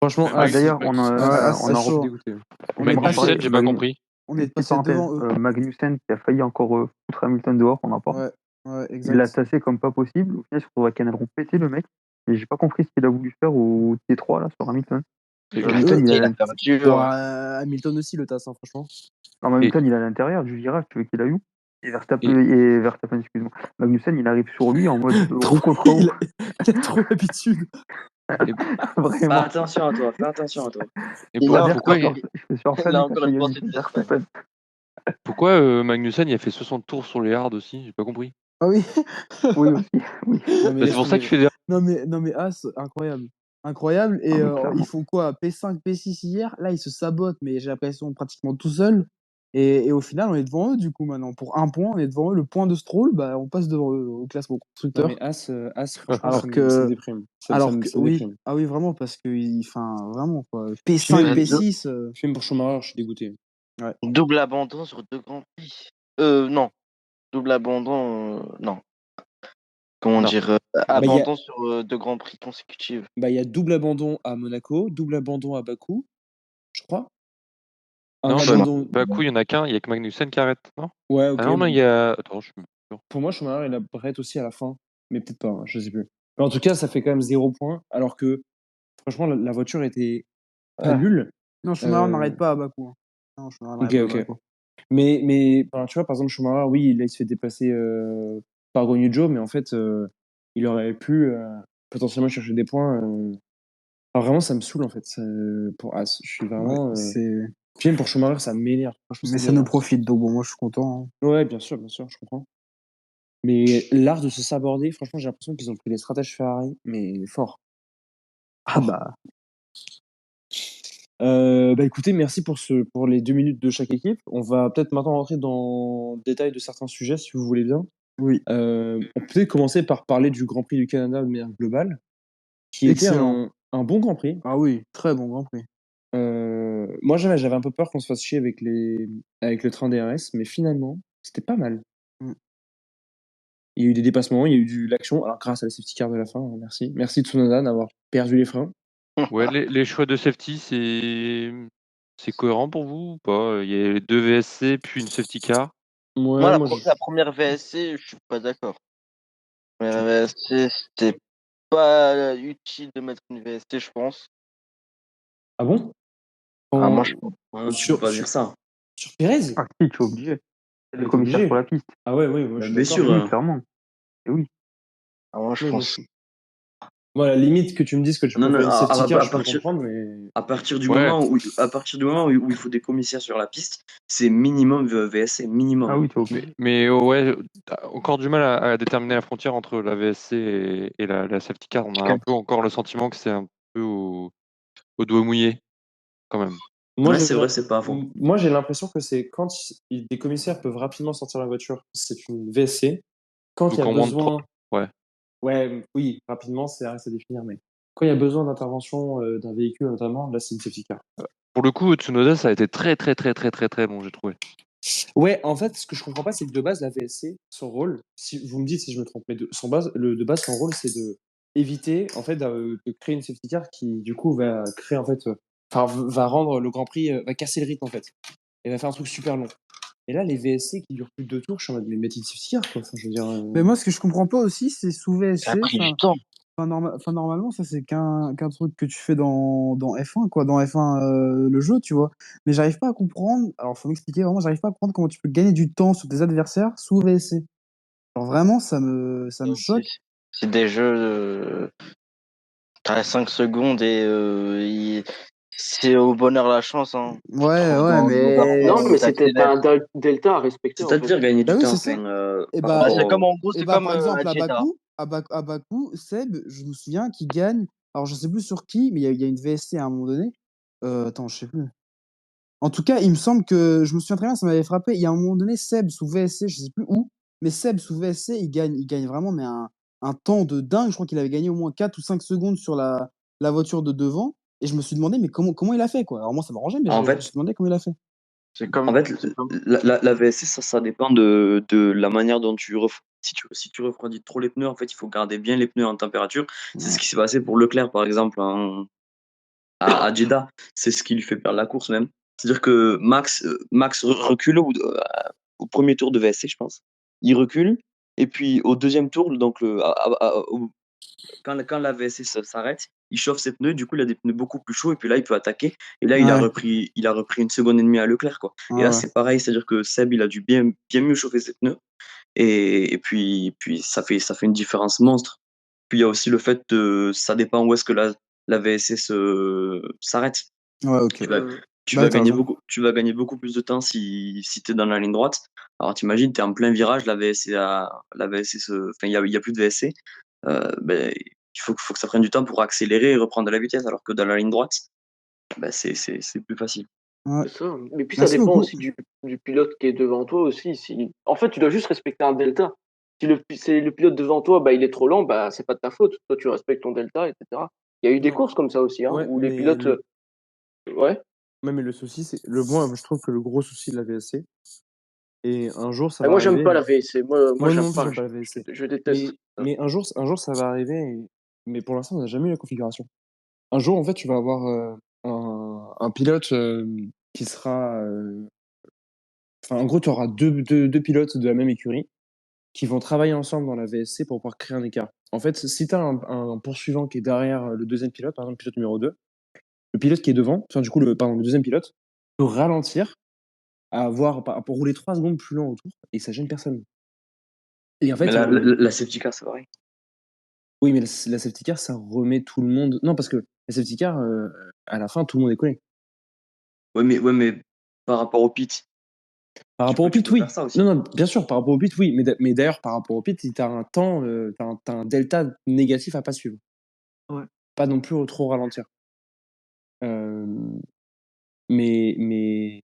Franchement, Ah, As, d'ailleurs, on, Ouais, As, on c'est en je suis chaud. dégoûté. On est passé, Magnussen, j'ai pas compris. on est Petite passé parenthèse, devant eux. Magnussen qui a failli encore foutre Hamilton dehors, on en parle. Ouais, Il l'a exact. tassé comme pas possible. Au final, il se retrouve à Canal Rond pété le mec. Et j'ai pas compris ce qu'il a voulu faire au T3 là sur Hamilton. Hamilton, il Il a a fait un dur. Bon, Hamilton aussi le tasse, hein, franchement. non, Hamilton, il est à l'intérieur du virage, tu veux qu'il aille où? Et Verstappen, excuse-moi. Magnussen, il arrive sur lui en mode roue contre roue. Il a trop l'habitude. Vraiment. Attention à toi, fais attention à toi. Et Il On va a dire pourquoi, que je suis Il a orphelin encore quand une il y a pensée une de Verstappen. Magnussen il a fait 60 tours sur les hards aussi? J'ai pas compris. Ah oui. Oui, aussi. Oui. Non mais C'est laisse pour ça tomber. qu'il fait des. Non mais As, incroyable. Incroyable. Et Ah, mais ils clairement. font quoi? P5, P6 hier. Là, ils se sabotent, mais j'ai l'impression pratiquement tout seul. Et au final, on est devant eux, du coup, maintenant. Pour un point, on est devant eux. Le point de Stroll, bah, on passe devant eux au classement Non, constructeur. mais As franchement, Alors ça que, déprime. alors que, Ça oui. déprime. Ah oui, vraiment, parce que, enfin, vraiment, quoi. Puis P5, même, P6. puis même pour Schumacher, je suis dégoûté. Double abandon sur 2 grands prix. Non. Double abandon, non. Comment Non. dire? Bah, il y a, Abandon sur 2 grands prix consécutifs. bah, il y a double abandon à Monaco, double abandon à Bakou, je crois. Un Non, abandon. Bakou, il y en a qu'un, il y a que Magnussen qui arrête, non? Ouais, Ah ok. non, il y a. Attends, je suis même sûr. Pour moi, Schumacher, il arrête aussi à la fin. Mais peut-être pas, je sais plus. Mais en tout cas, ça fait quand même 0 points. Alors que, franchement, la voiture était pas nulle. Non, Schumacher n'arrête Euh, pas à Bakou. Hein. Non, Schumacher Ok, n'arrête pas à ok. Bakou. Mais enfin, tu vois, par exemple, Schumacher, oui, là, il se fait dépasser par Guanyu Zhou, mais en fait, il aurait pu potentiellement chercher des points. Alors vraiment, ça me saoule, en fait. Pour As, je suis Ouais, vraiment. c'est... Puis même pour Schumacher, ça m'énerve. Franchement, Mais ça ça nous m'énerve. profite, donc bon, moi je suis content. Hein. Ouais, bien sûr, je comprends. Mais l'art de se saborder, franchement, j'ai l'impression qu'ils ont pris les stratèges Ferrari, mais fort. Ah Fort. bah, Bah écoutez, merci pour les 2 minutes de chaque équipe. On va peut-être maintenant rentrer dans le détail de certains sujets, si vous voulez bien. oui, On peut peut-être commencer par parler du Grand Prix du Canada de manière globale, qui était excellent. un bon Grand Prix. Ah oui, très bon Grand Prix. Moi, j'avais un peu peur qu'on se fasse chier avec le train DRS, mais finalement, c'était pas mal. Mm. Il y a eu des dépassements, il y a eu de l'action. Alors, grâce à la safety car de la fin, hein, merci. Merci Tsunoda d'avoir perdu les freins. Ouais, les choix de safety, c'est cohérent pour vous ou pas? Il y a 2 VSC, puis une safety car. Ouais, Moi, moi, la première VSC, je suis pas d'accord. La première VSC, c'était pas utile de mettre une VSC, je pense. Ah bon? Ah, moi, En- je Non, tu peux pas dire ça. sur Pérez? Ah si, tu es obligé. C'est Ah, le t'es commissaire obligé. sur la piste. Ah ouais, ouais, moi, je Bah, suis bien d'accord. sûr. Et oui, clairement. Et oui. Ah, moi, je Ouais, moi, pense. Moi, à la limite que tu me dises que tu Non, non, préfères une safety car, à je peux partir, comprendre, mais. à partir du Ouais, moment où il faut des commissaires sur la piste, c'est minimum VSC, minimum. Ah oui, tu es obligé. mais ouais, t'as encore du mal à déterminer la frontière entre la VSC et la safety car. On a un peu encore le sentiment que c'est un peu au doigt mouillé, quand même. Moi, Ouais, j'ai c'est vrai, c'est pas faux. moi, j'ai l'impression que c'est quand des commissaires peuvent rapidement sortir la voiture, c'est une VSC. Quand il y Donc a en moins de 3. besoin. Ouais. Ouais, oui, rapidement, c'est reste à définir, mais quand il y a besoin d'intervention d'un véhicule, notamment, là, c'est une safety car. Pour le coup, Tsunoda, ça a été très, très, très, très, très, très bon, j'ai trouvé. Ouais, en fait, ce que je comprends pas, c'est que de base, la VSC, son rôle, si vous me dites si je me trompe, mais de base, son rôle, c'est de éviter, en fait, de créer une safety car qui, du coup, va créer, en fait, va rendre le Grand Prix, va casser le rythme, en fait, et va faire un truc super long. Et là, les VSC qui durent plus de 2 tours, je suis en mode, mais mettez une safety car, quoi. Enfin, je veux dire. Mais moi, ce que je comprends pas aussi, c'est sous Ça a VSC. pris du temps. Normalement, ça, c'est qu'un truc que tu fais dans F1, quoi. Dans F1, le jeu, tu vois. Mais j'arrive pas à comprendre. Alors, faut m'expliquer vraiment, j'arrive pas à comprendre comment tu peux gagner du temps sur tes adversaires sous VSC. Alors, vraiment, ça me C'est choque. c'est des jeux. T'as 5 secondes et c'est au bonheur la chance. Hein. Je Ouais, trouve ouais, dans mais. Non, mais c'était t'accélères. un delta à respecter, en fait. C'est-à-dire gagner Bah du oui, temps. c'est ça. Enfin, Et par bah, Bah, rapport c'est au. comme en gros, et c'est bah, comme par exemple, à Jeddah. À Bakou, Seb, je me souviens qu'il gagne. Alors, je sais plus sur qui, mais il y a une VSC à un moment donné. Attends, je sais plus. En tout cas, il me semble que je me souviens très bien, ça m'avait frappé. Il y a un moment donné, Seb sous VSC, je sais plus où, mais Seb sous VSC, il gagne vraiment mais un temps de dingue. Je crois qu'il avait gagné au moins 4 ou 5 secondes sur la voiture de devant. Et je me suis demandé, mais comment il a fait, quoi? Alors moi, ça m'arrangeait, mais En je me suis fait, demandé comment il a fait. C'est En comme. fait, c'est comme- la VSC, ça dépend de la manière dont tu refroidis. Si tu refroidis trop les pneus, en fait, il faut garder bien les pneus en température. C'est ce Ouais. qui s'est passé pour Leclerc, par exemple, à Jeddah. C'est ce qui lui fait perdre la course même. C'est-à-dire que Max recule au premier tour de VSC, je pense. Il recule. Et puis au deuxième tour, donc quand la VSC s'arrête, il chauffe ses pneus, du coup il a des pneus beaucoup plus chauds et puis là il peut attaquer. Et là Ouais, il a repris une seconde et demie à Leclerc quoi. Et ouais, là ouais. c'est pareil, c'est-à-dire que Seb il a dû bien mieux chauffer ses pneus et puis ça fait une différence monstre. Puis il y a aussi le fait que ça dépend où est-ce que la VSC s'arrête. Ouais, ok. Tu vas, Bah, t'as raison. tu vas gagner beaucoup plus de temps si tu es dans la ligne droite. Alors t'imagines, tu es en plein virage, la VSC enfin, il y a plus de VSC. Ben, faut que ça prenne du temps pour accélérer et reprendre de la vitesse, alors que dans la ligne droite, ben, c'est plus facile. Ouais. C'est ça. Mais puis ça Merci dépend beaucoup. aussi du pilote qui est devant toi aussi. Si... En fait, tu dois juste respecter un delta. Si c'est le pilote devant toi, bah, il est trop lent, bah, c'est pas de ta faute. Toi, tu respectes ton delta, etc. Il y a eu des Non. courses comme ça aussi, hein, Ouais, où les mais pilotes. Ouais. Ouais, mais le souci, c'est. Moi, je trouve que le gros souci de la VSC, et un jour, ça Et va moi, j'aime arriver. pas la VSC. Moi, Moi j'aime non plus, pas. j'aime pas la VSC. Je déteste ça. Mais un jour, ça va arriver. Mais pour l'instant, on n'a jamais eu la configuration. Un jour, en fait, tu vas avoir un pilote qui sera. Enfin, en gros, tu auras deux pilotes de la même écurie qui vont travailler ensemble dans la VSC pour pouvoir créer un écart. En fait, si tu as un poursuivant qui est derrière le deuxième pilote, par exemple, le pilote numéro 2, le pilote qui est devant, enfin, du coup, le deuxième pilote, peut ralentir pour rouler 3 secondes plus lent autour et ça gêne personne. Et en Mais fait, la safety car, c'est pareil. oui, mais la safety car, ça remet tout le monde. Non, parce que la safety car, à la fin, tout le monde est collé. Ouais, mais par rapport au pit, Par rapport au tu pit, peux oui. faire ça aussi. Non, non, bien sûr, par rapport au pit, oui. Mais d'ailleurs, par rapport au pit, tu as un temps, t'as un delta négatif à pas suivre. Ouais. Pas non plus trop ralentir. Euh, mais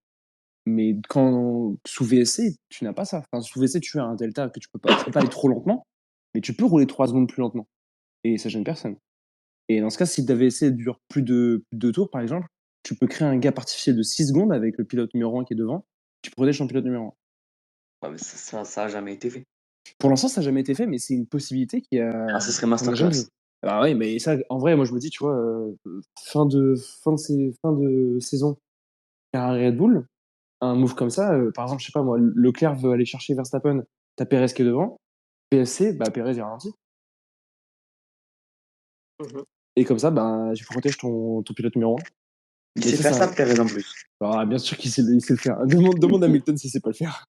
quand sous VSC, tu n'as pas ça. Enfin, sous VSC, tu as un delta que tu peux pas aller trop lentement, mais tu peux rouler 3 secondes plus lentement. Et ça gêne personne. Et dans ce cas, si ta VSC dure plus de 2 tours, par exemple, tu peux créer un gap artificiel de 6 secondes avec le pilote numéro 1 qui est devant. Tu protèges ton pilote numéro 1. Ouais, mais ça a jamais été fait. Pour l'instant, ça n'a jamais été fait, mais c'est une possibilité Ah, ce serait qu'on n'a jamais vue. masterclass. Alors oui, mais ça, en vrai, moi je me dis, tu vois, fin de saison, Ferrari Red Bull, un move comme ça, par exemple, je sais pas moi, Leclerc veut aller chercher Verstappen, t'as Perez qui est devant, PSC, bah Perez il ralentit. Mhm. Et comme ça, bah, tu protèges ton pilote numéro 1. Il Et sait faire ça, Perez en plus. Alors, bien sûr il sait le faire. Demande à Hamilton si sait pas le faire.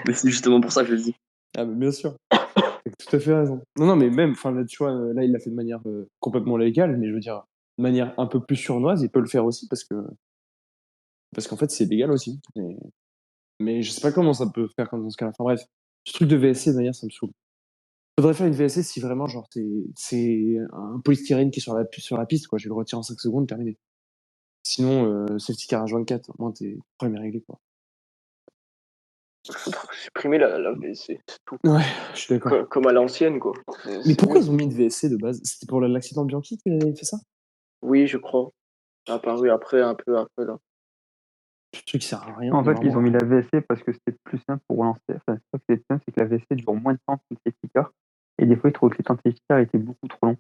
Mais c'est justement pour ça que je le dis. Ah, mais bien sûr. T'as tout à fait raison. Non, non, mais même, enfin, là, tu vois, là, il l'a fait de manière complètement légale, mais je veux dire, de manière un peu plus sournoise, il peut le faire aussi parce qu'en fait, c'est légal aussi. Mais je sais pas comment ça peut faire comme dans ce cas-là. Enfin, bref, ce truc de VSC, d'ailleurs, ça me saoule. Faudrait faire une VSC si vraiment, genre, c'est un polystyrène qui est sur la piste, quoi. Je le retire en 5 secondes, terminé. Sinon, safety car H24, au moins, tes problèmes est réglé, quoi. Faudra supprimer la VSC, c'est tout. Ouais, je suis d'accord. Comme à l'ancienne, quoi. Mais pourquoi ils ont mis une VSC de base? C'était pour l'accident de Bianchi qu'ils avaient fait ça? Oui, je crois. Ça a apparu après, un peu là. Ce truc sert à rien. En fait, vraiment. ils ont mis la VSC parce que c'était plus simple pour relancer. Enfin, c'est pas que c'était plus simple, c'est que la VSC dure moins de temps que le safety car. Et des fois, ils trouvaient que les temps de safety car étaient beaucoup trop longs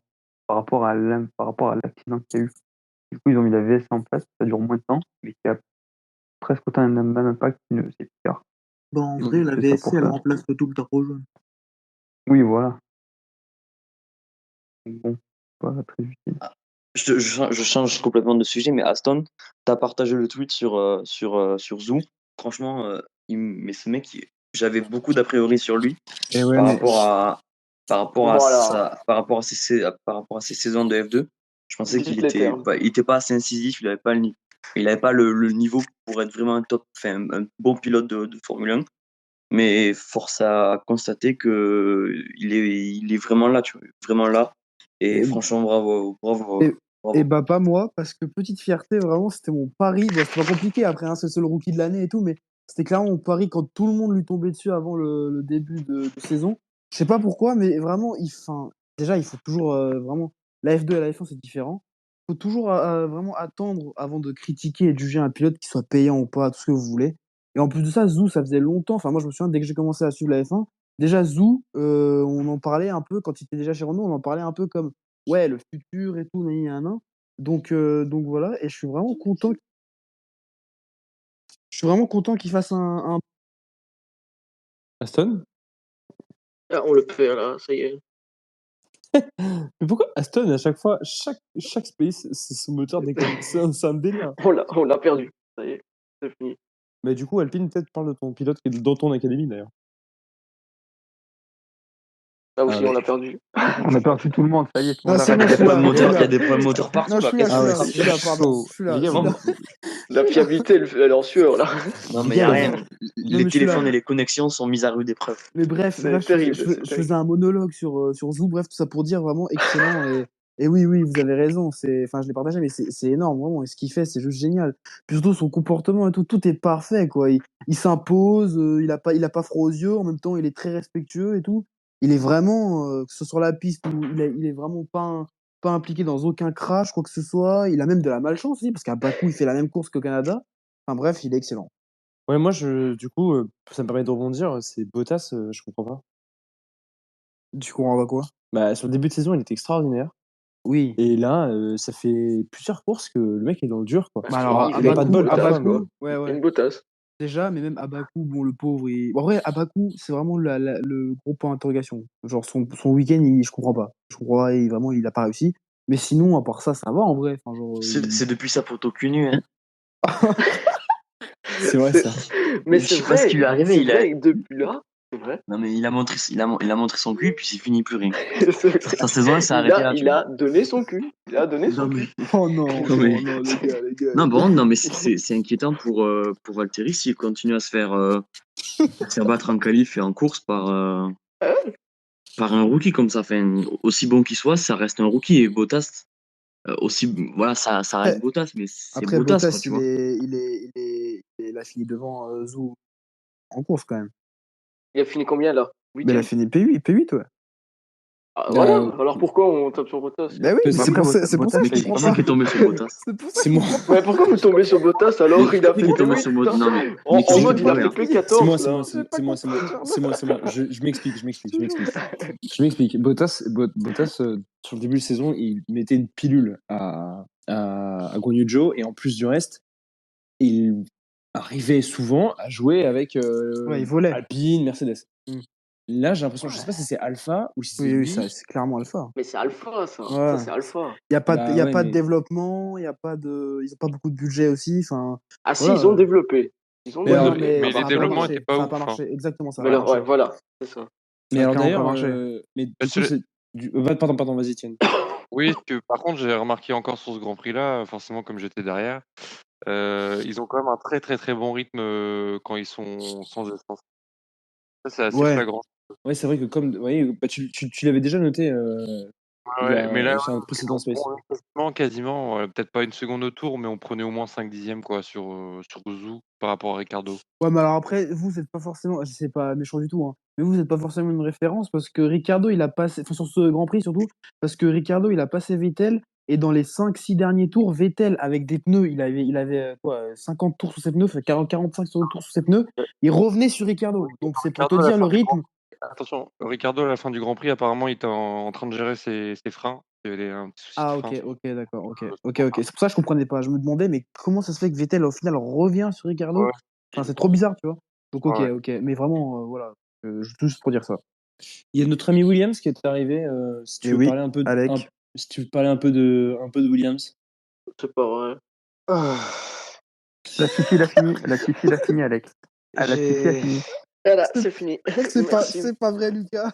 par rapport à l'accident qu'il y a eu. Du coup, ils ont mis la VSC en place, ça dure moins de temps, mais qui a presque autant un même impact qu'une safety car. Bah, en Mm. vrai, la C'est ça pour VSC, elle ça. remplace le double drapeau jaune. Oui, voilà. Donc bon, pas très utile. Je change complètement de sujet, mais Aston, t'as partagé le tweet sur Zoo. Franchement, mais ce mec, j'avais beaucoup d'a priori sur lui Et ouais, par mais Voilà. par rapport à ses saisons de F2. Je pensais Dites les termes. il était pas assez incisif, il avait pas le niveau pour être vraiment un bon pilote de Formule 1. Mais force à constater que il est vraiment là, tu vois, vraiment là. Et Et, franchement, bravo. et bah pas moi, parce que petite fierté, vraiment, c'était mon pari. Bon, c'était pas compliqué après, hein, c'est le rookie de l'année et tout, mais c'était clairement mon pari quand tout le monde lui tombait dessus avant le début de saison. Je sais pas pourquoi, mais vraiment, déjà, il faut toujours vraiment. La F2 et la F1, c'est différent. Il faut toujours vraiment attendre avant de critiquer et de juger un pilote qui soit payant ou pas, tout ce que vous voulez. Et en plus de ça, Zou, ça faisait longtemps. Enfin, moi, je me souviens, dès que j'ai commencé à suivre la F1, déjà, Zou, on en parlait un peu, quand il était déjà chez Renault, on en parlait un peu comme ouais, le futur et tout, nan. Donc voilà, et je suis vraiment content qu'il fasse un. Aston? Ah, on le fait, là, ça y est. Mais pourquoi Aston, à chaque fois, chaque space, c'est son moteur déconne? C'est un délire. On l'a perdu. Ça y est, c'est fini. Mais du coup, Alpine, peut-être parle de ton pilote qui est dans ton académie d'ailleurs. Là Ah aussi, ouais. on l'a perdu. On a perdu tout le monde, ça y est, tout le Non, monde c'est arrête. bon, je suis là. Il y a Je des problèmes moteurs partout, Non, je là. suis là, Qu'est-ce je qui suis se là, passe? pardon. chaud. Je suis là, Les je gars, suis là. La fiabilité, elle est en sueur, là. Non, mais Les il y a gars, rien. Non, mais Les je suis là. téléphones et les connexions sont mis à rude épreuve. Mais bref, C'est terrible, c'est je faisais un monologue sur Zou, bref, tout ça pour dire vraiment excellent. Et oui, vous avez raison. Enfin, je l'ai partagé, mais c'est énorme, vraiment. Et ce qu'il fait, c'est juste génial. Puis surtout, son comportement et tout est parfait, quoi. Il s'impose, il a pas froid aux yeux, en même temps, il est très respectueux et tout. Il est vraiment, que ce soit sur la piste, il est vraiment pas pas impliqué dans aucun crash, quoi que ce soit. Il a même de la malchance aussi, parce qu'à Bakou, il fait la même course qu'au Canada. Enfin bref, il est excellent. Ouais, moi, du coup, ça me permet de rebondir. C'est Bottas, je comprends pas. Tu comprends pas quoi? Bah, sur le début de saison, il était extraordinaire. Oui. Et là, ça fait plusieurs courses que le mec est dans le dur, quoi. Bah alors, Il a pas de bol, Bottas, parfois, quoi. mais... ouais, Une Bottas. Déjà, mais même Abakou, bon, le pauvre, bon, en vrai, Abakou, c'est vraiment le gros point d'interrogation. Genre, son week-end, je comprends pas. Je comprends pas, vraiment, il a pas réussi. Mais sinon, à part ça va en vrai. Enfin, genre, C'est depuis sa photo cul nu, hein. C'est vrai, ça. Mais Je c'est sais pas ce qui lui est vrai, arrivé. c'est vrai, depuis là, c'est vrai. Non, mais il a montré son cul, puis c'est fini, plus rien. Sa saison, elle s'est Il arrêtée là, tu il a donné son cul. Il a donné vois. son Non, mais... cul. Oh non, Non, mais- non, les gars, les gars. Non, par contre, non, mais c'est inquiétant pour Valtteri s'il continue à se faire battre en qualif et en course par un rookie comme ça. Enfin, aussi bon qu'il soit, ça reste un rookie. Et Bottas, aussi, voilà, ça reste Bottas, mais c'est Après, Bottas, Bottas, quoi, tu vois. il a fini devant Zhou en course quand même. Il a fini combien là? Mais il a 8e. fini P8, ouais. Ah, voilà. Alors pourquoi on tape sur Bottas? Bah oui, C'est c'est pour ça que je Mais comprends qui c'est qui est tombé sur Bottas? C'est pour ça C'est que moi. je comprends Mais pourquoi vous tombez sur Bottas alors? Il a fait Qui est tombé P8, sur Bottas? putain. Non, mais En qui mode, c'est il a qui- fait ouais. C'est moi, P14 c'est là. moi, c'est moi. Je m'explique. Bottas, sur le début de saison, il mettait une pilule à Guan Yu Zhou, et en plus du reste, il arrivait souvent à jouer avec Ouais, il volait. Alpine, Mercedes. Mm. Là, j'ai l'impression, je sais pas si c'est Alpha ou si c'est Oui, lui. ça, c'est clairement Alpha. Mais c'est Alpha ça. Ouais. Ça c'est Alpha. Il n'y a pas, Bah y a ouais, pas de mais- développement, ils n'ont pas beaucoup de budget aussi. Enfin, Ah si, voilà. ils ont développé. Ils ont Mais Ouais, alors, non, développé. mais mais ça les n'a pas développements marché. étaient pas Ça n'a ouf, pas hein. marché. Exactement, ça Mais n'a pas alors, ouais, marché. voilà, c'est ça. Mais Ça a alors clairement d'ailleurs, pas marché. mais du Parce coup, que- c'est pardon, vas-y, Etienne. Oui, par contre, j'ai remarqué encore sur ce Grand Prix-là, forcément, comme j'étais derrière, ils ont quand même un très très très bon rythme quand ils sont sans essence. Ça, c'est assez Ouais. flagrant. Ouais, c'est vrai que bah, tu l'avais déjà noté Mais là, sur un précédent Space. quasiment, peut-être pas une seconde au tour, mais on prenait au moins 5 dixièmes quoi, sur Zhou par rapport à Ricardo. Ouais, mais alors après, vous n'êtes pas forcément, c'est pas méchant du tout, hein, mais vous n'êtes pas forcément une référence parce que Ricardo, il a passé, enfin, sur ce Grand Prix surtout, parce que Ricardo, il a passé Vettel et dans les 5-6 derniers tours, Vettel, avec des pneus, il avait quoi, 50 tours sur ses pneus, fait 45 tours sur ses pneus, il revenait sur Ricardo. Donc c'est pour te Ricardo, à la dire le fin du rythme. Attention, Ricardo, à la fin du Grand Prix, apparemment, il était en train de gérer ses freins. Il y avait un petit souci de Ah, frein. ok, d'accord, ok. C'est pour ça que je comprenais pas. Je me demandais, mais comment ça se fait que Vettel, au final, revient sur Ricardo? Ouais. Enfin, c'est trop bizarre, tu vois. Donc, ok, Ouais. ok. Mais vraiment, voilà. Juste pour dire ça. Il y a notre ami Williams qui est arrivé. Si tu Eh veux oui, parler un peu Alec. si tu veux parler un peu de Williams. C'est pas vrai. La Tifi l'a fini, Alex. Ah, la Tifi a J'ai- fini. Voilà, c'est fini. Merci. C'est pas vrai, Lucas.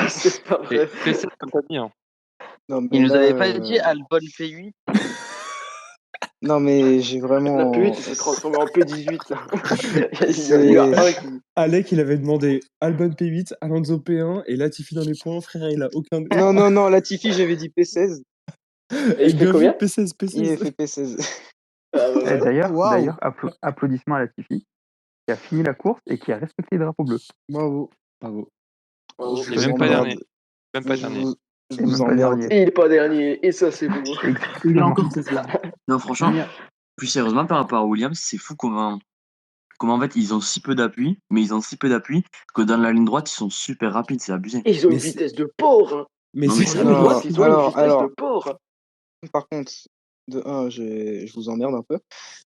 C'est pas Et vrai. P7, comme t'as dit, hein. Non, mais Il nous là, avait pas dit Albon P8. non, mais j'ai La vraiment. P8, il s'est transformé en P18 là. C'est- Il y a un qui. Alec, il avait demandé Albon P8, Alonso P1 et Latifi dans les points. Frère, il a aucun. Non, Latifi, j'avais dit P16. Et il fait bien combien? vu, P16, Il a P16. fait P16. Ah, bah, Eh, voilà. D'ailleurs, applaudissements à la Tifi, qui a fini la course et qui a respecté les drapeaux bleus. Bravo. Bravo. Bravo. Je Et vous même pas emmerde. dernier. Même pas dernier. Je Et vous même pas emmerde. dernier. Et il est pas dernier. Et ça, c'est beau. Il a encore fait ça. Non, franchement, Dernière. plus sérieusement, par rapport à Williams, c'est fou comment en fait ils ont si peu d'appui, mais ils ont si peu d'appui que dans la ligne droite, ils sont super rapides, c'est abusé. Et ils ont Mais une c'est- vitesse de porc. Hein. Mais Non, c'est mais ça. La c'est- mais droite, ils ont une vitesse alors, de porc. Hein. Par contre, de 1, je vous emmerde un peu.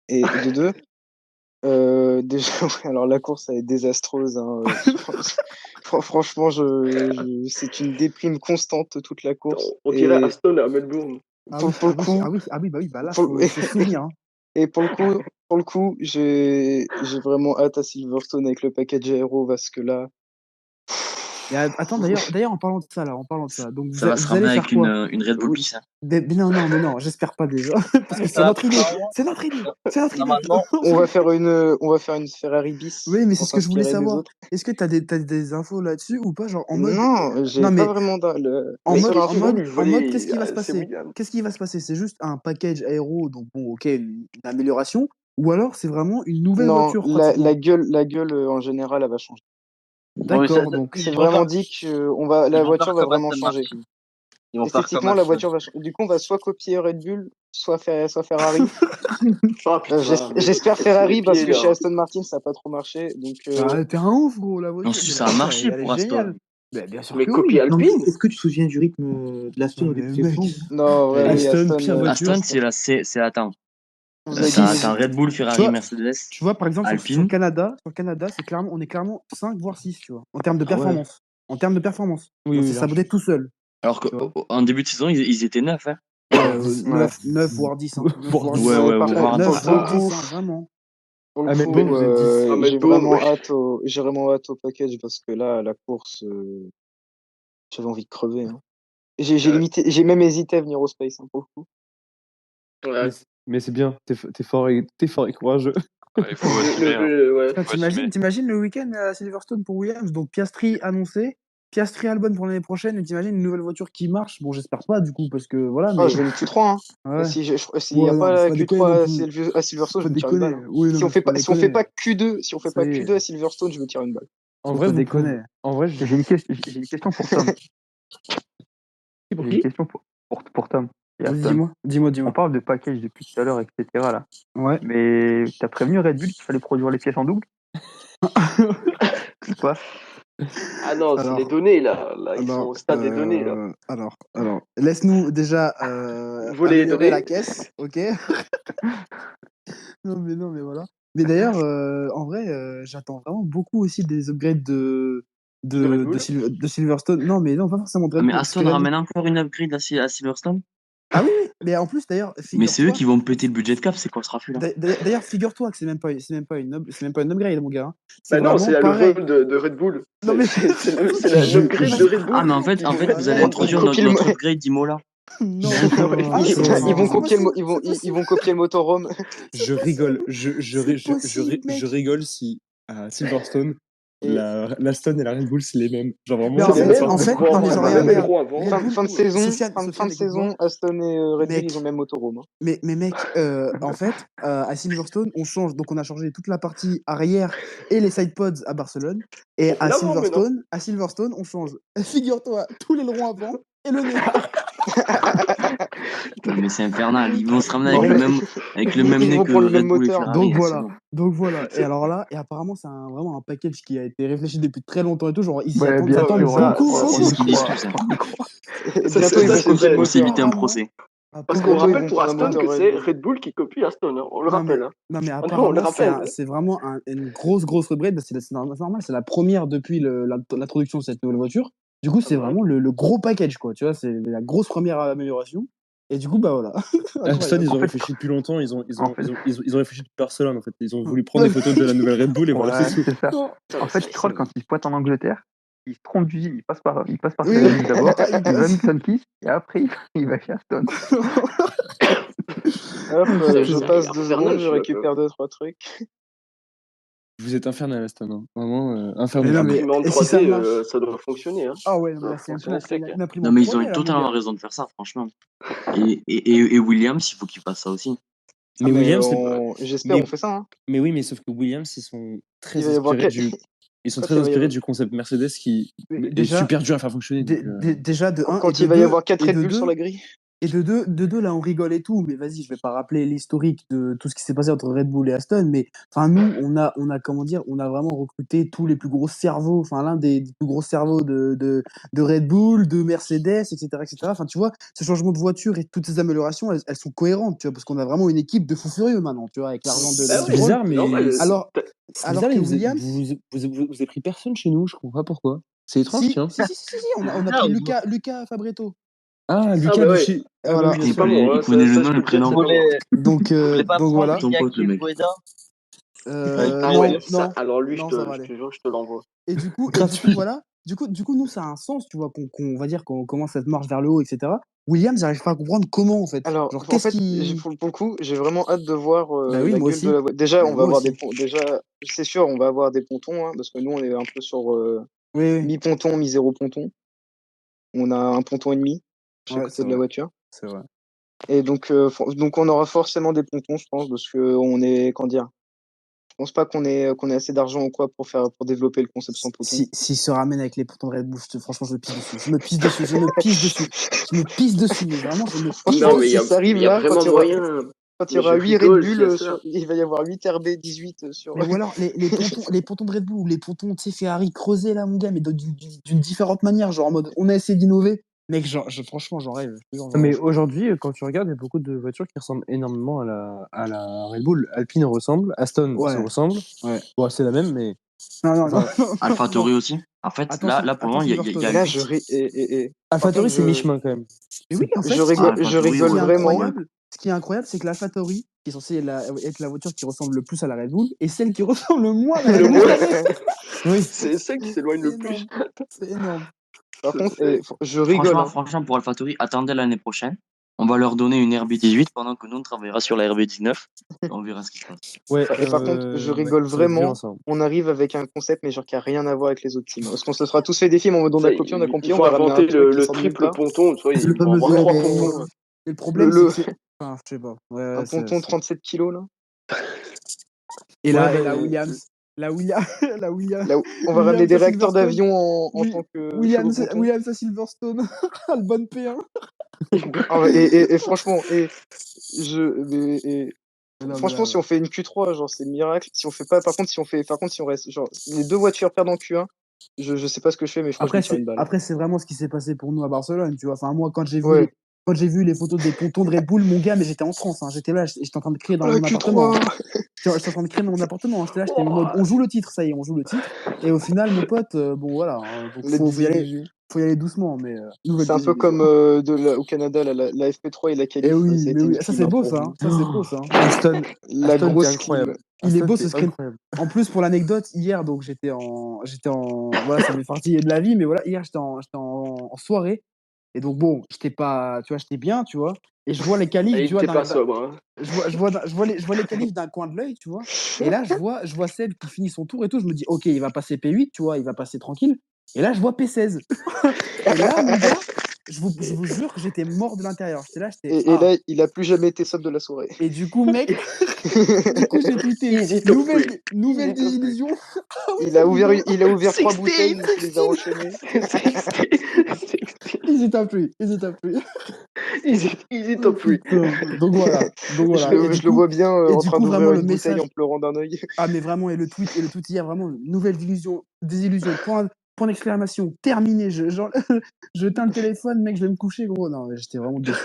Et de 2, déjà, ouais, alors la course, elle est désastreuse. Hein. Franchement, c'est une déprime constante toute la course. On dirait Et Aston à Melbourne. pour le coup, Bah là, pour- faut se souvenir. Hein. et pour le coup, j'ai vraiment hâte à Silverstone avec le package aéro parce que là, Et attends, d'ailleurs, en parlant de ça, donc Ça va se vous allez ramener faire avec quoi? une Red Bull Oui. Bis, hein. Mais non, j'espère pas déjà. Parce que c'est notre idée. C'est notre idée. Normalement, on va faire une Ferrari bis. Oui, mais c'est pour ce que je voulais s'inspirer des savoir. autres. Est-ce que t'as des infos là-dessus ou pas? Genre en mode. Non, j'ai Non, pas mais vraiment en la mode, seule en info. mode, lui en mode, voler, qu'est-ce qui va se c'est passer? Williams. Qu'est-ce qui va se passer? C'est juste un package aéro, donc bon, ok, une amélioration, ou alors c'est vraiment une nouvelle Non, voiture pratiquement. la gueule en général, elle va changer. D'accord, donc. C'est vraiment dit que la voiture va vraiment changer. Ils vont faire comme Esthétiquement, la Aston. voiture va. Du coup, on va soit copier Red Bull, soit Ferrari. Ah putain, mais J'espère cassez Ferrari les parce pieds, que là. chez Aston Martin, ça n'a pas trop marché. Donc, Ah, t'es un ouf, gros, la voiture. Ensuite, Mais ça la a voiture, marché elle est pour Aston. géniale. Mais bien sûr Mais que copie oui. non, mais Alpine. est-ce que tu te souviens du rythme de l'Aston Non, au début mais de saison? mec. Non, ouais, oui, Aston, Aston. pire voiture. Aston, attends. Vous avez Ça dit. attend Red Bull, Tu Ferrari, vois, Mercedes, tu vois, par exemple, sur Alpine. Canada, on est clairement 5 voire 6, tu vois, en termes de Ah ouais. performance. En termes de performance. Oui, On oui, s'est large. saboté tout seul. Alors Tu vois. qu'en début de saison, ils étaient 9. Hein. Ouais, 9. 9 voire 10. Hein. 9 Voire voire 10. 10. Ouais, ouais, Par voire contre, 9 10. voire pour le 10, coup, hein, vraiment. pour le Ahmed coup, Boum, vous êtes 10. Ahmed j'ai Boum, vraiment ouais. hâte au package parce que là, la course, j'avais envie de crever. Hein. J'ai même hésité à venir au Space, hein, pour le coup. Ouais. Mais c'est bien, t'es fort et courageux. Il faut assumer. Hein. Ouais. Putain, Faut assumer. t'imagines le week-end à Silverstone pour Williams, donc Piastri annoncé, Piastri Albon pour l'année prochaine, et t'imagines une nouvelle voiture qui marche. Bon, j'espère pas du coup, parce que voilà, Ah, mais. je vais une Q3. Hein. Ouais. S'il n'y Ouais, a non, pas faut la pas déconner non Q3 plus. à Silverstone, je Faut me tire une balle. déconner. Hein. Oui, non, Si on mais fait faut pas si on fait déconner. pas Q2, si on fait Ça pas y est. Q2 à Silverstone, je me tire une balle. En Faut vrai, pas vous déconner. pouvez- en vrai, J'ai une question pour Tom. Pour J'ai qui une question pour Tom et Vas-y, Aston. dis-moi. On parle de package depuis tout à l'heure, etc. Là. Ouais. Mais t'as prévenu Red Bull qu'il fallait produire les pièces en double ou pas? Ah non, c'est les données, là. Là, ils sont au stade des données, là. Alors, laisse-nous déjà Voler les améliorer la données. caisse, ok? Non, mais voilà. Mais d'ailleurs, en vrai, j'attends vraiment beaucoup aussi des upgrades De Red Bull. de Silverstone. Non, mais non, pas forcément de Red Mais Bull. parce que Aston Red Bull- ramène encore une upgrade à Silverstone. Ah oui, mais en plus, d'ailleurs, Mais c'est eux figure-toi. qui vont péter le budget de cap, c'est qu'on sera plus là. D'ailleurs, figure-toi que c'est même pas une upgrade, mon gars. Hein. C'est Bah non, vraiment c'est la pareil. nouvelle de Red Bull. Non, mais- C'est la upgrade de Red Bull. Ah, mais en fait, vous allez introduire notre upgrade d'Imola. Non, Ils vont copier le motorhome. Je rigole. C'est possible, mec. Je rigole si à Silverstone, Et- l'Aston et la Red Bull, c'est les mêmes. Genre vraiment, Mais C'est les mêmes. en fait, Bon, non, mais on genre, va regarde, même regarde. trop avant. Red Bull, Fin de saison, Sofiane, fin de écoute-moi. saison, Aston et Red Bull, Mec. ils ont le même motorhome. Hein. Mais mec, en fait, à Silverstone, on change. Donc, on a changé toute la partie arrière et les sidepods à Barcelone. Et On fait l'avant, maintenant. à Silverstone, on change. Figure-toi, tous les ailerons avant et le nez. Non, mais c'est infernal. Ils vont se ramener Non, avec le même ils nez vont que prendre le Red même Bull et moteur. Ferrari. Donc voilà. Et alors là, apparemment, c'est vraiment un package qui a été réfléchi depuis très longtemps et tout. Genre, ils Ouais, attendent bien beaucoup. sûr, C'est ce qu'ils disent tous. Hein. Bientôt, ils vont copier le Faut s'éviter un moteur. procès. Parce qu'on rappelle pour Aston que c'est Red Bull qui copie Aston. Hein. On le rappelle. Hein. Non, mais On le apparemment, rappelle. c'est vraiment une grosse upgrade. C'est normal, c'est la première depuis l'introduction de cette nouvelle voiture. Du coup, c'est vraiment le gros package, quoi. Tu vois, c'est la grosse première amélioration. Et du coup, bah voilà. Aston, ils ont réfléchi depuis longtemps. Ils ont réfléchi depuis Barcelone, en fait. Ils ont voulu prendre des photos de la nouvelle Red Bull et voilà, c'est tout. C'est ça. En fait, Stroll, quand il se pointe en Angleterre, il se trompe d'usine, il passe par Oui. Ferrari d'abord, Il il va passe. Milton Kiss, et après il va chez Aston. Hop, je C'est passe 2 infernal, secondes, je récupère 2-3 trucs. Vous êtes infernal, Aston. Hein. Vraiment, Mais infernal. non, mais Imprimante et si ça 3D, marche ça doit fonctionner. Hein. Ah ouais, non, mais Ça là, doit c'est fonctionner sec. une imprimante Non, mais ils ont 3D, eu là, mon totalement gars. raison de faire ça, franchement. Et Williams, il faut qu'il fasse ça aussi. Mais Williams, j'espère, mais- on fait ça. Hein. Mais oui, mais sauf que Williams, ils sont très Il va y avoir inspirés quel- Ils sont Quand très il va y inspirés avoir- du concept Mercedes qui Mais est déjà- super dur à faire fonctionner. Déjà, de 1 Quand il va y avoir 4 Red Bull sur la grille. Et de deux, là, on rigole et tout, mais vas-y, je vais pas rappeler l'historique de tout ce qui s'est passé entre Red Bull et Aston, mais enfin, nous, on a, comment dire, on a vraiment recruté tous les plus gros cerveaux, enfin, l'un des plus gros cerveaux de Red Bull, de Mercedes, etc., etc. Enfin, tu vois, ce changement de voiture et toutes ces améliorations, elles sont cohérentes, tu vois, parce qu'on a vraiment une équipe de fous furieux maintenant, tu vois, avec l'argent de C'est Stroll. bizarre, mais. Alors C'est bizarre, que mais Williams. vous avez pris personne chez nous, je comprends pas pourquoi. C'est étrange, Si, tiens. on a pris Luca Fabretto. Ah, Lucas bah ouais. Duchy. Ah, Voilà. bah oui, bien C'est sûr. pas moi, Il connaît le nom et le prénom. Donc voilà. Ton pote, le mec. Non. Alors lui, Non, je ça va te aller. jure, je te l'envoie. Et du coup, Gratuit. voilà. Du coup, nous, ça a un sens, tu vois, qu'on va dire qu'on commence cette marche vers le haut, etc. Williams, j'arrive pas à comprendre comment, en fait. Alors, genre, en fait, pour le coup, j'ai vraiment hâte de voir Bah oui, la moi gueule aussi. de la voiture. Déjà, Bah, on va moi avoir aussi. Déjà, c'est sûr, on va avoir des pontons, hein, parce que nous, on est un peu sur Oui. mi-ponton, mi-zéro ponton. On a un ponton et demi chaque côté de la voiture. C'est vrai. Et donc on aura forcément des pontons, je pense, parce que on est, comment dire, pense pas qu'on ait assez d'argent ou quoi pour développer le concept sans poton. S'il se ramène avec les pontons de Red Bull, franchement, je me pisse dessus. Je me pisse dessus. Je me pisse dessus. Je me pisse dessus. Mais vraiment, je me pisse Franchement, Non, mais dessus. si ça arrive il y a là, vraiment moyen. quand il y Mais aura je 8 Red rigole Bull, s'il y a ça. il va y avoir 8 RB18 sur. Mais ou alors, les pontons de Red Bull ou les pontons, tu sais, Ferrari creusés là, mon gars, mais d'une différente manière. Genre en mode, on a essayé d'innover. Mec, franchement, j'en rêve. Je te jure, j'en Mais rêve. aujourd'hui, quand tu regardes, il y a beaucoup de voitures qui ressemblent énormément à la Red Bull. Alpine ressemble, Aston se Ouais. ressemble. Ouais. Bon, c'est la même, mais. Non, non, Enfin, non. AlphaTauri aussi. En fait, Attention, là pour le moment, il y a Silverstone. il y Et a là, huit. par contre, AlphaTauri, c'est mi-chemin quand même. Mais oui, en fait, je ce qui est- rigole, je AlphaTauri, rigole qui est vraiment. incroyable, ce qui est incroyable, c'est que l'AlphaTauri, qui est censée être la voiture qui ressemble le plus à la Red Bull, est celle qui ressemble le moins à la Red Le Bull moins. cette année. Oui. C'est celle qui s'éloigne C'est le plus. énorme. C'est énorme. Par Ça, contre, c'est- je rigole. Franchement, pour AlphaTauri, attendez l'année prochaine. On va leur donner une RB18 pendant que nous, on travaillera sur la RB19. On verra ce qui se passe. Ouais, Et par contre, je ouais, rigole ça va être violent, vraiment. ça. On arrive avec un concept, mais genre qui a rien à voir avec les autres teams. Parce qu'on se sera tous fait des films en mode on Ça, a copié, on a il copié, on faut va ramener un inventer truc qui le sort de nulle triple part. ponton, tu vois, C'est le il faut fameux avoir Ouais, trois mais pontons. le problème, Le- c'est que c'est. Enfin, je sais pas. Ouais, Un c'est- ponton c'est- 37 kilos là. Et Ouais, la, bah, et la Williams. La Williams. La Williams. Là où on va ramener Williams des à réacteurs Silverstone. d'avion en Oui, tant que second Williams, ponton. Williams à Silverstone. Albon P1. Ah ouais, et franchement, Non, franchement, si on fait une Q3, genre c'est miracle. Si on fait pas, par contre, si on reste, genre les deux voitures perdent en Q1, je sais pas ce que je fais, mais je crois que je vais me faire une balle. Après, c'est vraiment ce qui s'est passé pour nous à Barcelone, tu vois. Enfin, moi, quand j'ai Ouais. vu les photos des pontons de Red Bull, mon gars, mais j'étais en transe. Hein. J'étais là, j'étais en train de crier dans Oh, la mon appartement. Q3. J'étais en train de crier dans mon appartement. J'étais là, j'étais en mode, on joue le titre, ça y est, on joue le titre. Et au final, mon pote, bon voilà, hein, donc La faut y aller, désillusion. doucement, mais nouvelle C'est un peu désillusion. comme au Canada, la FP3 et la Et qualif, oui, ça a mais été oui, une ça crime c'est hein, beau pour ça. vous. Hein. Ça c'est beau ça. Aston, La Aston qui est grosse incroyable. crime. Il est Aston beau qui ce est screen. incroyable. En plus, pour l'anecdote, hier, donc voilà, ça fait partie de la vie, mais voilà, hier en soirée, et donc bon, j'étais pas, tu vois, j'étais bien, tu vois, et je vois les qualifs, Et tu il vois, était pas sobre. Hein. je vois les qualifs d'un coin de l'œil, tu vois, et là, je vois Seb qui finit son tour et tout, je me dis, ok, il va passer P8, tu vois, il va passer tranquille, et là, je vois P16. Et là, mon gars, je vous jure que j'étais mort de l'intérieur. J'étais là, Et là, il a plus jamais été sobre de la soirée. Et du coup, mec, du coup, j'ai tweeté Easy top nouvelle three. nouvelle Easy top three. désillusion. Ah oui, Il a ouvert 16, trois bouteilles, il les a 16. enchaînées. 16. Easy top three, easy top three. Easy top 3. Putain. Donc voilà. Et Je le vois bien en du train coup, d'ouvrir vraiment, une le bouteille message. en pleurant d'un œil. Ah, mais vraiment, et le tweet hier, vraiment, nouvelle désillusion, point d'exclamation, terminé. Je teins le téléphone, mec, je vais me coucher, gros. Non, mais j'étais vraiment déçu.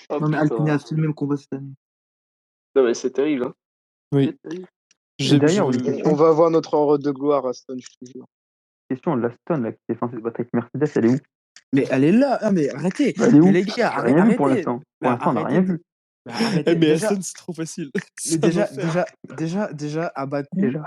Oh, Non, mais Alpine et putain. Aston, le même combat cette année. Non, mais c'est terrible. Hein. Oui. C'est terrible. J'ai- D'ailleurs, je- une question. On va avoir notre heure de gloire, Aston, je te jure. Question, l'Aston là, qui est censée se battre avec Mercedes, elle est où? Mais elle est là. Ah, mais arrêtez. Elle est où? Mais les gars, J'ai rien vu pour arrêtez. l'instant. Pour Bah, l'instant, on n'a arrêtez rien de- vu. bah, arrêtez. mais Déjà, Aston, c'est trop facile. mais C'est un enfer. déjà, à Bakou, Déjà.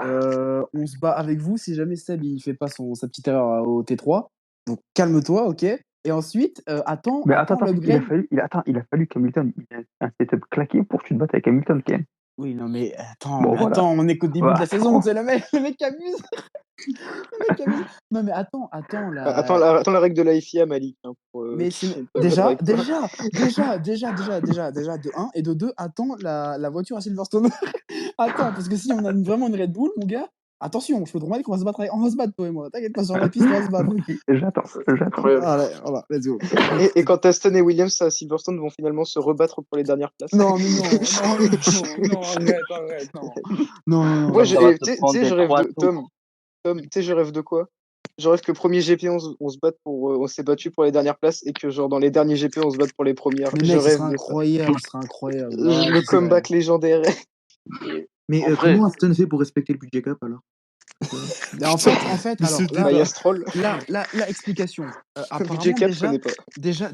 on se bat avec vous si jamais Seb il fait pas sa petite erreur au T3. Donc calme-toi, ok. Et ensuite, attends Mais attends, l'upgrade. il a fallu qu'Hamilton il ait un setup claqué pour que tu te battes avec Hamilton quand même. Oui, non mais Bon, mais voilà. attends, on est qu'au début Bah, de la saison, attends. c'est le mec qui abuse. Le mec qui abuse. Non mais attends Attends la règle de la FIA, Malik. Hein, mais c'est pour me battre avec toi. déjà de 1 et de 2, attends la voiture à Silverstone. Attends, parce que si on a vraiment une Red Bull, mon gars, attention, je peux te promettre qu'on va se battre, on va se battre toi et moi. T'inquiète pas, sur la piste, on va se battre. Ok, j'attends. Incroyable. Allez, voilà, let's go. Et quand Aston et Williams à Silverstone vont finalement se rebattre pour les dernières places. Non, mais non, arrête, non. Non. Moi, Ça va te tu sais, prendre des je rêve 3 de Tom, tu sais, je rêve de quoi? Je rêve que premier GP, on s'est battu pour les dernières places et que genre dans les derniers GP, on se batte pour les premières. Mais Je mec, ce rêve sera de ça. incroyable, ce sera incroyable. Le comeback légendaire. Mais En vrai. comment Aston fait pour respecter le budget cap alors? Mais en fait, Mais alors ce Bah, il y a Stroll. là, explication. Le budget Apparemment, cap, je connais pas. déjà,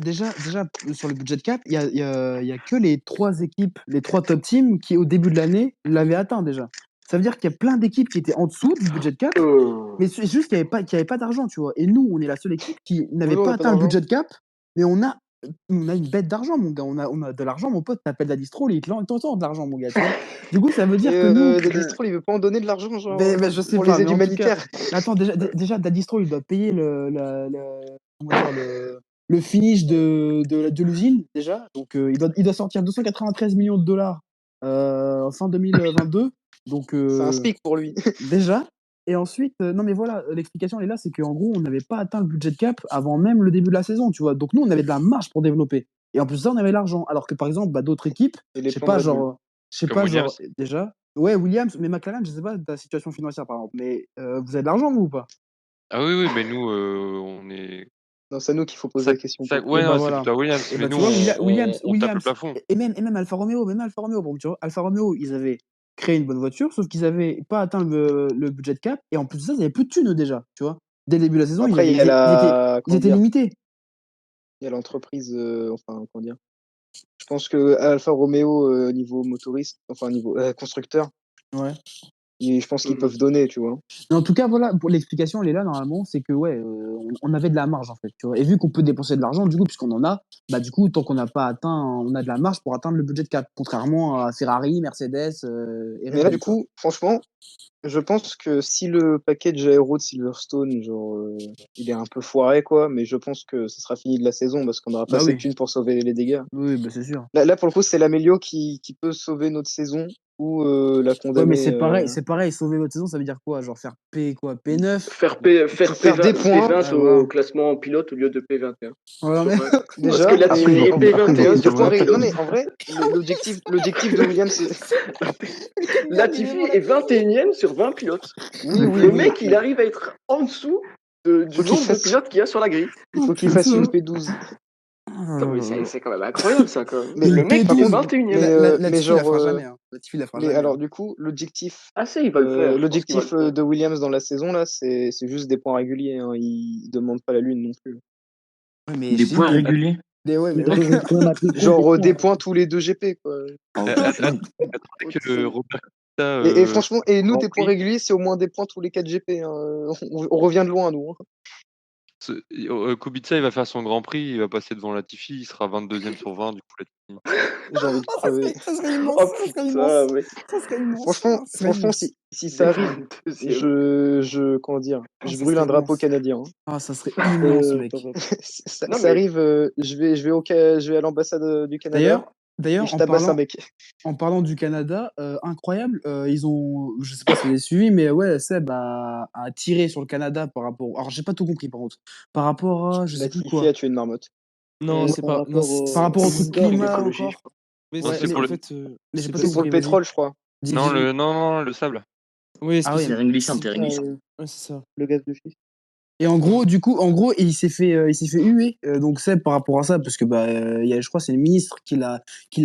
sur le budget cap, il y a que les 3 équipes, les 3 top teams qui, au début de l'année, l'avaient atteint déjà. Ça veut dire qu'il y a plein d'équipes qui étaient en dessous du budget cap, mais c'est juste qu'il n'y avait pas d'argent, tu vois. Et nous, on est la seule équipe qui n'avait Oui, on pas a pas atteint le d'argent. budget cap, mais on a une bête d'argent, mon gars. On a de l'argent, mon pote. T'appelles Daddy Stroll, il t'entend de l'argent, mon gars. Tu vois. Du coup, ça veut dire Et que nous. Daddy Stroll, il veut pas en donner de l'argent, genre, Mais je sais pour pas, les aides mais en tout cas, humanitaires. attends, déjà Daddy Stroll, il doit payer comment dire, le finish de l'usine, déjà. Donc, il doit sortir 293 millions de dollars fin 2022. Donc, C'est un SMIC pour lui. déjà. Et ensuite, non mais voilà, l'explication elle est là, c'est qu'en gros, on n'avait pas atteint le budget cap avant même le début de la saison, tu vois. Donc nous, on avait de la marge pour développer. Et en plus de ça, on avait l'argent. Alors que par exemple, bah, d'autres équipes, Et je les sais plans pas, de Red Bull. genre, Comme Williams. déjà. Ouais, Williams, mais McLaren, je sais pas ta situation financière par exemple. Mais vous avez de l'argent, vous ou pas? Ah oui, mais nous, on est. Non, c'est à nous qu'il faut poser Ça, la question. ça, Pour... ouais, Et bah non, c'est voilà. plutôt à Williams. Et Mais bah nous, tu vois, on tape le Williams, plafond. et même Alfa Romeo, bon, tu vois, Alfa Romeo, ils avaient créé une bonne voiture, sauf qu'ils avaient pas atteint le budget cap, et en plus de ça, ils avaient plus de thunes eux, déjà, tu vois. Dès le début de la saison, Après, il y a ils étaient limités. il y a l'entreprise, enfin, comment dire. Je pense que Alfa Romeo, niveau motoriste, enfin, niveau constructeur, Ouais. je pense qu'ils peuvent donner, tu vois. Mais en tout cas, voilà, pour l'explication, elle est là normalement, c'est que ouais, on avait de la marge en fait, tu vois. Et vu qu'on peut dépenser de l'argent, du coup, puisqu'on en a, bah du coup, tant qu'on n'a pas atteint, on a de la marge pour atteindre le budget de cap, contrairement à Ferrari, Mercedes et Mais Red là, Bull. du coup, franchement, je pense que si le package aéro de Silverstone, genre, il est un peu foiré, quoi, mais je pense que ce sera fini de la saison parce qu'on n'aura pas Bah assez oui, de thunes pour sauver les dégâts. oui, bah c'est sûr. Là, pour le coup, c'est l'Amélio qui peut sauver notre saison ou la Ouais, mais condamner. c'est pareil, sauver votre saison, ça veut dire quoi? Genre faire P9? Faire Faire des points. P20 Ouais, voilà. au classement en pilote au lieu de P21 Voilà, sur mais... 20. Parce Déjà, que Latifi et, est P21 et sur 20 non, pilotes. mais en vrai, l'objectif de Williams, Latifi est 21e sur 20 pilotes. oui, Donc oui, le oui. mec, il arrive à être en dessous du Faut qu'il nombre de fasse, pilotes qu'il y a sur la grille. il faut qu'il fasse une P12. Non, mais c'est quand même incroyable ça. Quand même. Mais Le mec, par il est contre, 21e. mais Latifi, il la genre, fera jamais. Hein. Latifi, il la fera mais jamais. alors Hein. du coup, l'objectif, Ah, si, il va le faire. Je pense qu'il va le faire. de Williams dans la saison là, c'est juste des points réguliers. Hein. Il demande pas la lune non plus. Ouais, mais Des je sais points que- réguliers. Ouais, mais Il devrait quand même appeler Genre des points tous les 2 GP, quoi. Attendez que Robert Kubica, Et franchement, et nous, Grand des points Prix, réguliers, c'est au moins des points tous les 4 GP. Hein. On revient de loin, nous. Hein. Kubica, il va faire son Grand Prix, il va passer devant Latifi, il sera 22e sur 20, du coup Latifi. J'ai envie de Oh, crever. ça serait immense, Oh ça serait putain, immense. mec. Ça serait immense. Franchement, Ça serait immense. si ça arrive, 22e. comment dire, Ah, je ça brûle serait un drapeau immense. canadien. Hein. Ah, ça serait immense, mec. Non, Ça mais arrive, je vais à l'ambassade du Canada et D'ailleurs, je tabasse un mec. en parlant du Canada, incroyable, ils ont, je sais pas si vous avez suivi, mais ouais, Seb a tiré sur le Canada par rapport. Alors, j'ai pas tout compris par contre. Par rapport à, je sais plus Latifi quoi. a tué une marmotte. Non, c'est Par pas. Non, rapport Par rapport au truc indoor, climat l'écologie, je encore. crois. mais Non, Ouais, c'est mais pour en le. fait, mais j'ai pas C'est tout pour compris. le Vas-y. pétrole, je crois. Dis, Non, dis. le sable. oui, Ah oui. Terrain glissant, terrain Ah, glissant. ouais, c'est ça. le gaz de schiste. Et en gros, il s'est fait huer. Donc Seb par rapport à ça, parce que je crois, c'est le ministre qui l'a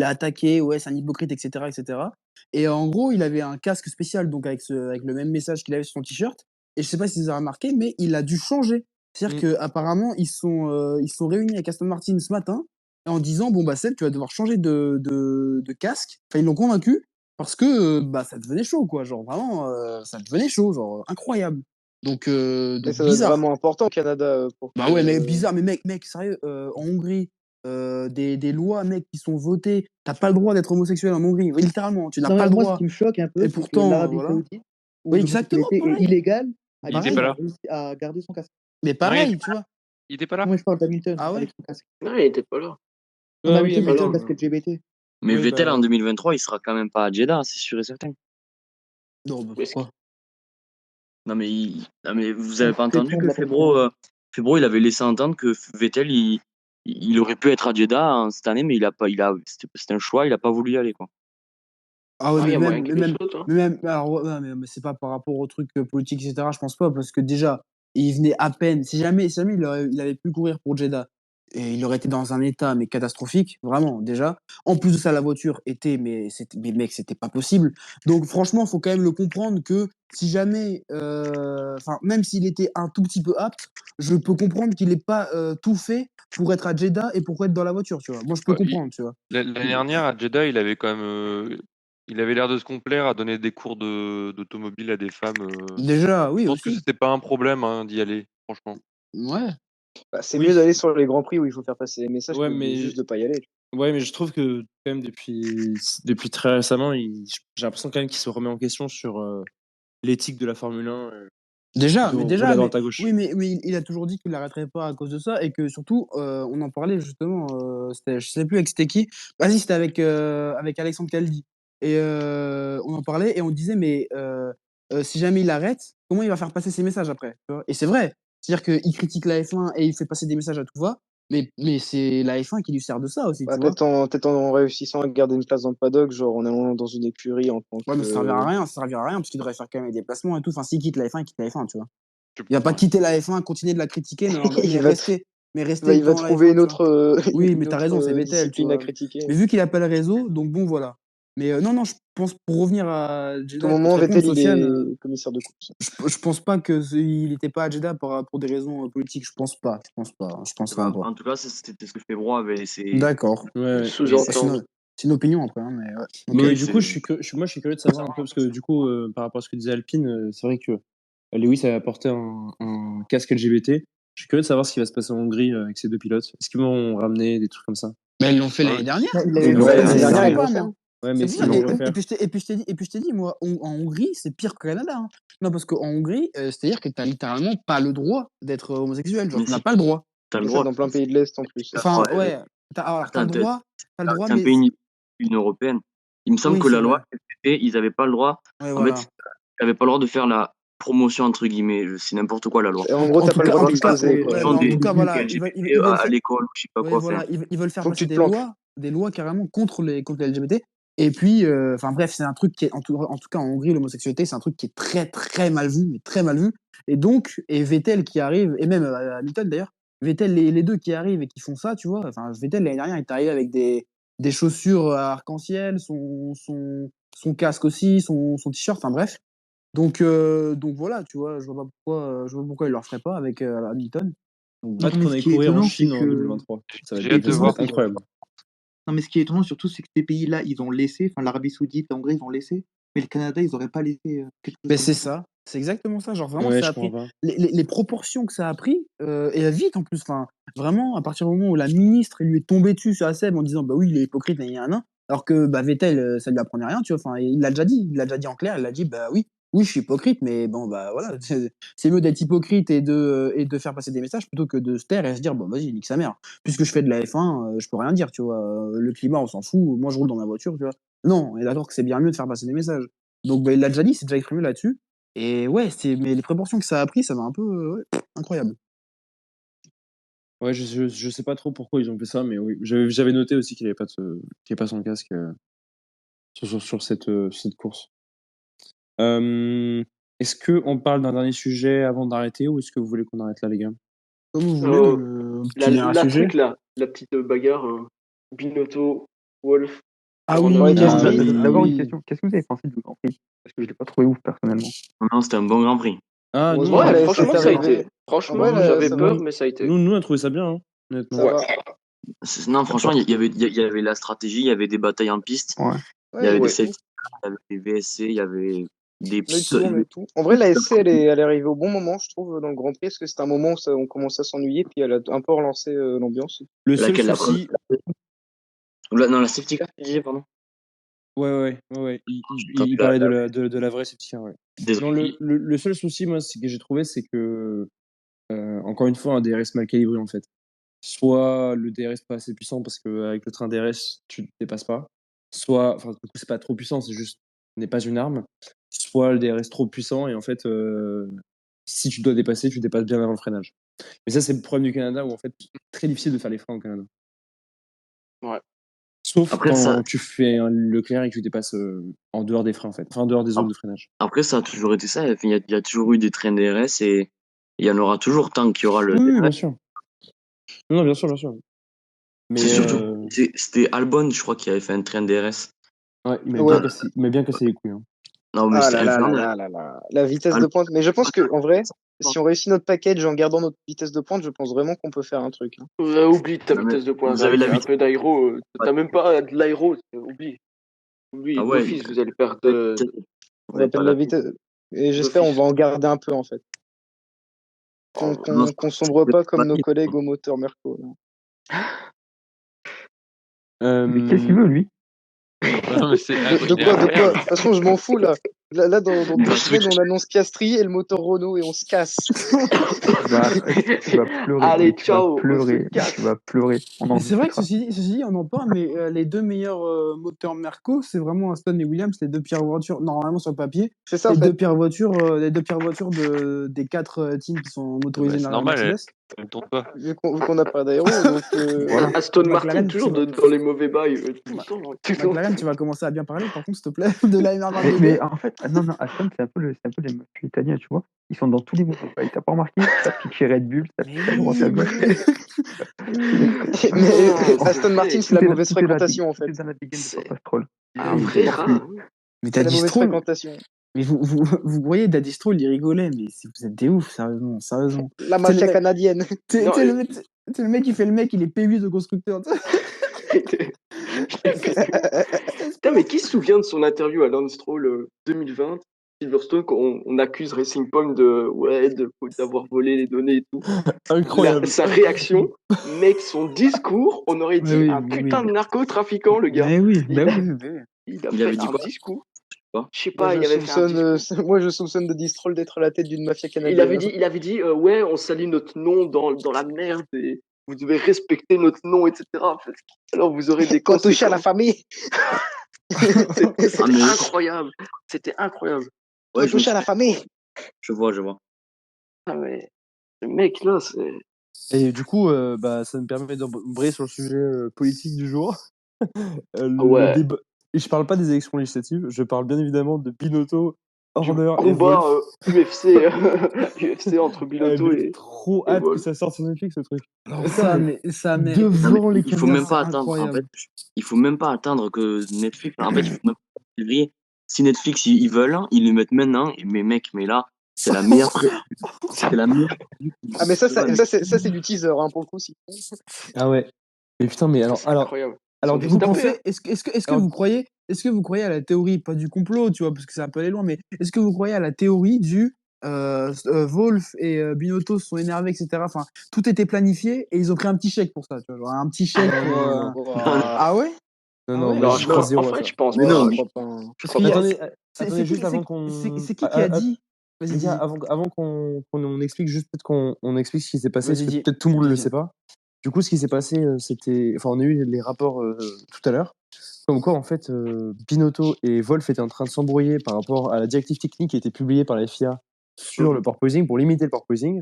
attaqué. Ouais, c'est un hypocrite, etc., etc. Et en gros, il avait un casque spécial, donc avec le même message qu'il avait sur son t-shirt. Et je sais pas si vous avez remarqué, mais il a dû changer. C'est-à-dire Mm. que apparemment, ils sont réunis avec Aston Martin ce matin en disant bon bah Seb, tu vas devoir changer de casque. Enfin, ils l'ont convaincu parce que ça devenait chaud, quoi. Genre vraiment, ça devenait chaud, genre incroyable. Donc Mais ça doit être bizarre. vraiment important au Canada pour Bah que. ouais, mais bizarre, mais mec, sérieux, en Hongrie, des lois, mec, qui sont votées, t'as pas le droit d'être homosexuel en Hongrie, oui, littéralement, tu n'as Non, pas mais le moi, ce droit. qui me choque un peu, Et c'est que pourtant, l'Arabie voilà. Saoudite, où Oui, exactement, l'homosexualité est pareil. illégale, Il était Hamilton pas a là. réussi à garder son casque. Mais Non, pareil, tu vois. Il était pas là. Non, mais je parle d'Hamilton Ah ouais? avec son casque. Non, il était pas là. Non, mais Ah oui, Hamilton, il a Alors, son casque LGBT. Mais Oui, Vettel bah, en 2023, il sera quand même pas à Jeddah, c'est sûr et certain. Non, bah mais ce pourquoi? Non mais vous En avez pas entendu fêtant de que la Febro, il avait laissé entendre que Vettel, il aurait pu être à Jeddah cette année, mais c'était un choix, il a pas voulu y aller, quoi. Ah ouais, il y mais a moyen même, qu'il mais le même, saute. Hein. mais même, alors, ouais, mais c'est pas par rapport au truc politique, etc., je pense pas, parce que déjà, il venait à peine, si jamais il avait pu courir pour Jeddah, et il aurait été dans un état, mais catastrophique, vraiment, déjà. En plus de ça, la voiture était, mais mec, c'était pas possible. Donc, franchement, faut quand même le comprendre que si jamais, enfin, même s'il était un tout petit peu apte, je peux comprendre qu'il ait pas tout fait pour être à Jeddah et pour être dans la voiture, tu vois. Moi, je peux Ouais, comprendre, tu vois. L'année dernière, à Jeddah, il avait quand même. Il avait l'air de se complaire à donner des cours d'automobile à des femmes. Déjà, Je oui, pense que aussi. c'était pas un problème d'y aller, franchement. Ouais. Bah, c'est Oui. mieux d'aller sur les grands prix où il faut faire passer les messages Ouais, que mais juste de pas y aller. ouais, mais je trouve que quand même depuis très récemment, j'ai l'impression quand même qu'il se remet en question sur l'éthique de la Formule 1. Déjà, De mais rouler déjà, à mais droite à gauche. oui, mais il a toujours dit qu'il l'arrêterait pas à cause de ça et que surtout, on en parlait justement, je sais plus avec c'était qui. Vas-y, c'était avec Alexandre Caldi. et on en parlait et on disait, mais si jamais il arrête, comment il va faire passer ses messages après, tu vois? Et c'est vrai. C'est-à-dire qu'il critique la F1 et il fait passer des messages à tout va, mais c'est la F1 qui lui sert de ça aussi, Bah, tu vois? peut-être en réussissant à garder une place dans le paddock, genre en allant dans une écurie en tant Ouais, mais que. ça servira à rien parce qu'il devrait faire quand même des déplacements et tout. Enfin, s'il quitte la F1, il quitte la F1, tu vois? Je Il va pas ouais. quitter la F1, continuer de la critiquer, Il va, t- mais rester il va dans la trouver F1, une tu vois? autre, Oui, mais une t'as autre raison, c'est Vettel, tu discipline à vois? critiquer. Mais vu qu'il a pas le réseau, donc bon, voilà. Mais non, non, je pense, pour revenir à Tout Jeddah, pour te moment, répondre, Vettel, il Sofiane, est commissaire de course. je pense pas il était pas à Jeddah pour des raisons politiques. Je pense pas. Je pense vraiment pas. En tout cas, c'était ce que Febro avait laissé. D'accord. Ouais, ouais. Sous-entendre. C'est une opinion après, hein, mais ouais. Ok. Mais Oui, du coup, moi, je suis curieux de savoir un peu, parce que du coup, par rapport à ce que disait Alpine, c'est vrai que Lewis a apporté un casque LGBT. Je suis curieux de savoir ce qui va se passer en Hongrie avec ces deux pilotes. Est-ce qu'ils vont ramener des trucs comme ça? Mais ils l'ont fait Ouais. l'année dernière. Il C'est l'avait pour Ouais, ça, fait l'année c'est dernière, ça, ils l'ont pas, fait. moi. Ouais, mais C'est est-ce pour qu'ils ça. vont le refaire? Et puis je t'ai dit, moi, en Hongrie, c'est pire que au Canada, hein. Non, parce qu'en Hongrie, c'est-à-dire que t'as littéralement pas le droit d'être homosexuel. Genre, Mais tu n'as si, pas le droit. t'as le Et ça, droit. dans plein de pays de l'Est en plus. Enfin, Ouais, ouais. Alors, attends, t'as le droit, c'est un mais pays Union européenne. Il me semble oui, que c'est la vrai. loi, ils n'avaient pas le droit. Ouais, En voilà. fait, ils n'avaient pas le droit de faire la promotion entre guillemets. C'est n'importe quoi la loi. Et en gros, t'as pas le droit En de tout cas, t'exposer, ouais, quoi. mais Promotion en des tout cas, voilà, LGBT à l'école ou je sais pas ouais, quoi. voilà, Enfin, ils veulent faire Faut que passer tu te planques. des lois carrément contre les LGBT. Et puis, enfin bref, c'est un truc qui est, en tout cas en Hongrie, l'homosexualité, c'est un truc qui est très très mal vu, mais très mal vu. Et donc, et Vettel qui arrive, et même Hamilton d'ailleurs, Vettel, les deux qui arrivent et qui font ça, tu vois. Enfin, Vettel l'année dernière, il est arrivé avec des chaussures arc-en-ciel, son casque aussi, son t-shirt, enfin bref. Donc voilà, tu vois, je vois pas pourquoi il le referait pas avec Hamilton. Donc bon. Hâte Non, mais qu'on ce aille qui est courir en étonnant, c'est Chine en que 2023. Ça va J'ai être, hâte de ça va voir. être incroyable. non, mais ce qui est étonnant surtout, c'est que ces pays-là, ils ont laissé, enfin l'Arabie Saoudite, la Hongrie, ils ont laissé, mais le Canada, ils auraient pas laissé quelque chose Ben comme c'est ça. ça, c'est exactement ça. Genre vraiment, Ouais, ça je a pris comprends pas. les proportions que ça a pris, et vite en plus. Enfin, vraiment, à partir du moment où la ministre elle lui est tombée dessus sur la scène en disant bah oui, il est hypocrite, alors que bah, Vettel, ça lui apprenait rien, tu vois. Enfin, il l'a déjà dit en clair, il a dit bah oui, oui, je suis hypocrite, mais bon bah voilà, c'est mieux d'être hypocrite et de faire passer des messages plutôt que de se taire et se dire bon vas-y, nique sa mère. Puisque je fais de la F1, je peux rien dire, tu vois. Le climat, on s'en fout. Moi, je roule dans ma voiture, tu vois. Non, on est d'accord que c'est bien mieux de faire passer des messages. Donc, bah, il l'a déjà dit, c'est déjà exprimé là-dessus. Et ouais, mais les proportions que ça a pris, ça m'a un peu ouais, incroyable. Ouais, je sais pas trop pourquoi ils ont fait ça, mais oui. J'avais noté aussi qu'il avait pas qu'il avait pas son casque sur cette course. Est-ce qu'on parle d'un dernier sujet avant d'arrêter ou est-ce que vous voulez qu'on arrête là, les gars? Comme vous voulez, La, petit dernier la sujet. truc là, la petite bagarre Binotto, Wolf, Ah Horner. oui, qu'est-ce ah que- oui, ah D'abord une oui. question. Qu'est-ce que vous avez pensé du Grand Prix? Parce que je l'ai pas trouvé ouf personnellement. non, c'était un bon Grand Prix. Ah, nous, Heureusement, Ouais, la on, SF franchement, est ça a arrivée. été. En Franchement, vrai, j'avais ça va. peur, mais ça a été. nous, on a trouvé ça bien, hein, honnêtement. Ça va. Non, franchement, il y avait la stratégie, il y avait des batailles en piste, Ouais. il y avait des Ouais. safety cars, il y avait des VSC, il y avait des On a eu tout. En vrai, la SC, elle est arrivée au bon moment, je trouve, dans le Grand Prix, parce que c'était un moment où on commençait à s'ennuyer, puis elle a un peu relancé l'ambiance. Le seul laquelle souci. non, la safety car, tu disais, pardon. Ouais. Il parlait de la vraie sceptique, ouais. Non, Désolé. le seul souci, moi, que j'ai trouvé, c'est que, encore une fois, un DRS mal calibré, en fait. Soit le DRS pas assez puissant parce qu'avec le train DRS, tu ne dépasses pas. Soit, enfin, du coup, c'est pas trop puissant, c'est juste, ce n'est pas une arme. Soit le DRS trop puissant et en fait, si tu dois dépasser, tu dépasses bien avant le freinage. Mais ça, c'est le problème du Canada où en fait, c'est très difficile de faire les freins au Canada. Ouais. Sauf Après, quand tu fais un Leclerc et que tu dépasses en dehors des freins, en fait. Enfin, en dehors des zones de freinage. Après, ça a toujours été ça. Il y a toujours eu des trains DRS et il y en aura toujours tant qu'il y aura le Oui, DRS. bien sûr. Non, bien sûr. Mais, C'est surtout, c'était Albon, je crois, qui avait fait un train DRS. ouais, Ouais. bien cassé les couilles. Hein. Non, mais Ah c'est là là là infernal. là là là. La vitesse de Albon, pointe. Mais je pense que, en vrai, si on réussit notre package en gardant notre vitesse de pointe, je pense vraiment qu'on peut faire un truc. Hein. Oublie ta non, mais vitesse de pointe vous avez la avec un vitesse. peu d'aéro. T'as même pas de l'aéro. Oublie. Oublie. Ah ouais, D'office, vous allez perdre On va perdre la vitesse. Et j'espère on d'office. va en garder un peu, en fait. Oh, Qu'on sombre pas comme nos collègues au moteur Merco. Là. Mais qu'est-ce qu'il veut lui? Non, mais c'est De quoi? De toute façon, je m'en fous, là. Là, dans 2 Bah, semaines, on annonce Piastri et le moteur Renault et on se casse. Tu vas pleurer, Allez, mais tu vas ciao, on se pleurer, casse. tu vas pleurer. On en Mais c'est vrai que discutera. ceci dit, on en parle, mais les deux meilleurs moteurs Merco, c'est vraiment Aston et Williams, les deux pires voitures, normalement sur le papier, C'est ça, en les fait. deux pires voitures, des quatre teams qui sont motorisés c'est par normal, Mercedes. elle ne tourne pas. Vu qu'on n'a pas d'aéro, donc Voilà. Aston Martin, McLaren, toujours tu vas... dans les mauvais bails, tout le Ma- temps. Tout le temps. McLaren, tu vas commencer à bien parler, par contre, s'il te plaît, de la MR22B. Mais en fait, non, Aston, c'est un peu les mafieux italiens, tu vois. Ils sont dans tous les mouvements. T'as pas remarqué? Ça pique chez Red Bull, ça pique à droite, à gauche. mais c'est Aston vrai. Martin, c'est la Tout est mauvaise tout est dans la fréquentation, en tout est fait. dans la dégaine de C'est Papa Stroll. un Il vrai est rat. parfait. Mais C'est la Daddy mauvaise Stroll, fréquentation. mais vous voyez, Daddy Stroll, il rigolait, mais vous êtes des ouf, sérieusement, sérieusement. La C'est le mafia mec, canadienne. c'est Non, c'est le mec, c'est le mec qui fait le mec, il est P8 de constructeur. Putain, mais qui se souvient de son interview à Lance Stroll 2020, Silverstone, quand on accuse Racing Point d'avoir volé les données et tout. Incroyable. Sa réaction, mec, son discours, on aurait Mais dit oui, un mais putain oui. de narcotrafiquant, le gars. Mais oui, Il mais a, oui, mais oui. il a Il fait avait dit un quoi? discours. Pas. Je sais Moi, pas, il avait fait un discours. moi, je soupçonne Daddy Stroll d'être à la tête d'une mafia Il canadienne. avait dit ouais, on salit notre nom dans la merde et vous devez respecter notre nom, etc. Alors vous aurez des Quand toucher à la conséquences. famille, C'était Ah, mais incroyable. C'était incroyable. quand ouais, je me toucher à la souviens. famille. Je vois. Ah, mais le mec là, c'est. Et du coup, ça me permet d'embrayer sur le sujet politique du jour. Le Ouais. débat. Et je parle pas des élections législatives, je parle bien évidemment de Binotto, Du Horner et combat Wolf. UFC entre Binotto Mais et trop et hâte que Wolf. ça sorte sur Netflix, ce truc. Alors Putain, ça mérite. Non, mais devant les il faut caméras. même pas attendre. En Incroyable. fait, il faut même pas attendre que Netflix. En fait, il faut même pas février. Si Netflix ils veulent, ils le mettent maintenant. Mais mec, mais là, c'est la meilleure. C'est la meilleure. Ah, mais ça c'est du teaser, hein, pour le coup. Si. Ah ouais. Mais putain, mais C'est incroyable. Ils alors sont du vite coup, Vous tapés, hein. pensez, est-ce que alors, vous croyez, à la théorie, pas du complot, tu vois, parce que c'est un peu aller loin, mais est-ce que vous croyez à la théorie du Wolf et Binotto se sont énervés, etc. Enfin, tout était planifié et ils ont pris un petit chèque pour ça, tu vois, genre un petit chèque non, pour. non, non, Ouah. Ah ouais? non, Ah non, ouais? moi Non, j'y crois en zéro à fait, ça. je pense Mais pas. non, Je mais crois pas. Hein. Parce crois qu'il y pas. a, Attendez, c'est attendez qui, juste avant qu'on. c'est qui a dit? Vas-y, Les gars, dis. avant qu'on explique, juste peut-être qu'on explique ce qui s'est passé, parce Vas-y, que dis. peut-être tout le monde ne le Dis. sait pas. Du coup, ce qui s'est passé, c'était. Enfin, on a eu les rapports tout à l'heure. Comme quoi, en fait, Binotto et Wolf étaient en train de s'embrouiller par rapport à la directive technique qui a été publiée par la FIA sur le porpoising, pour limiter le porpoising.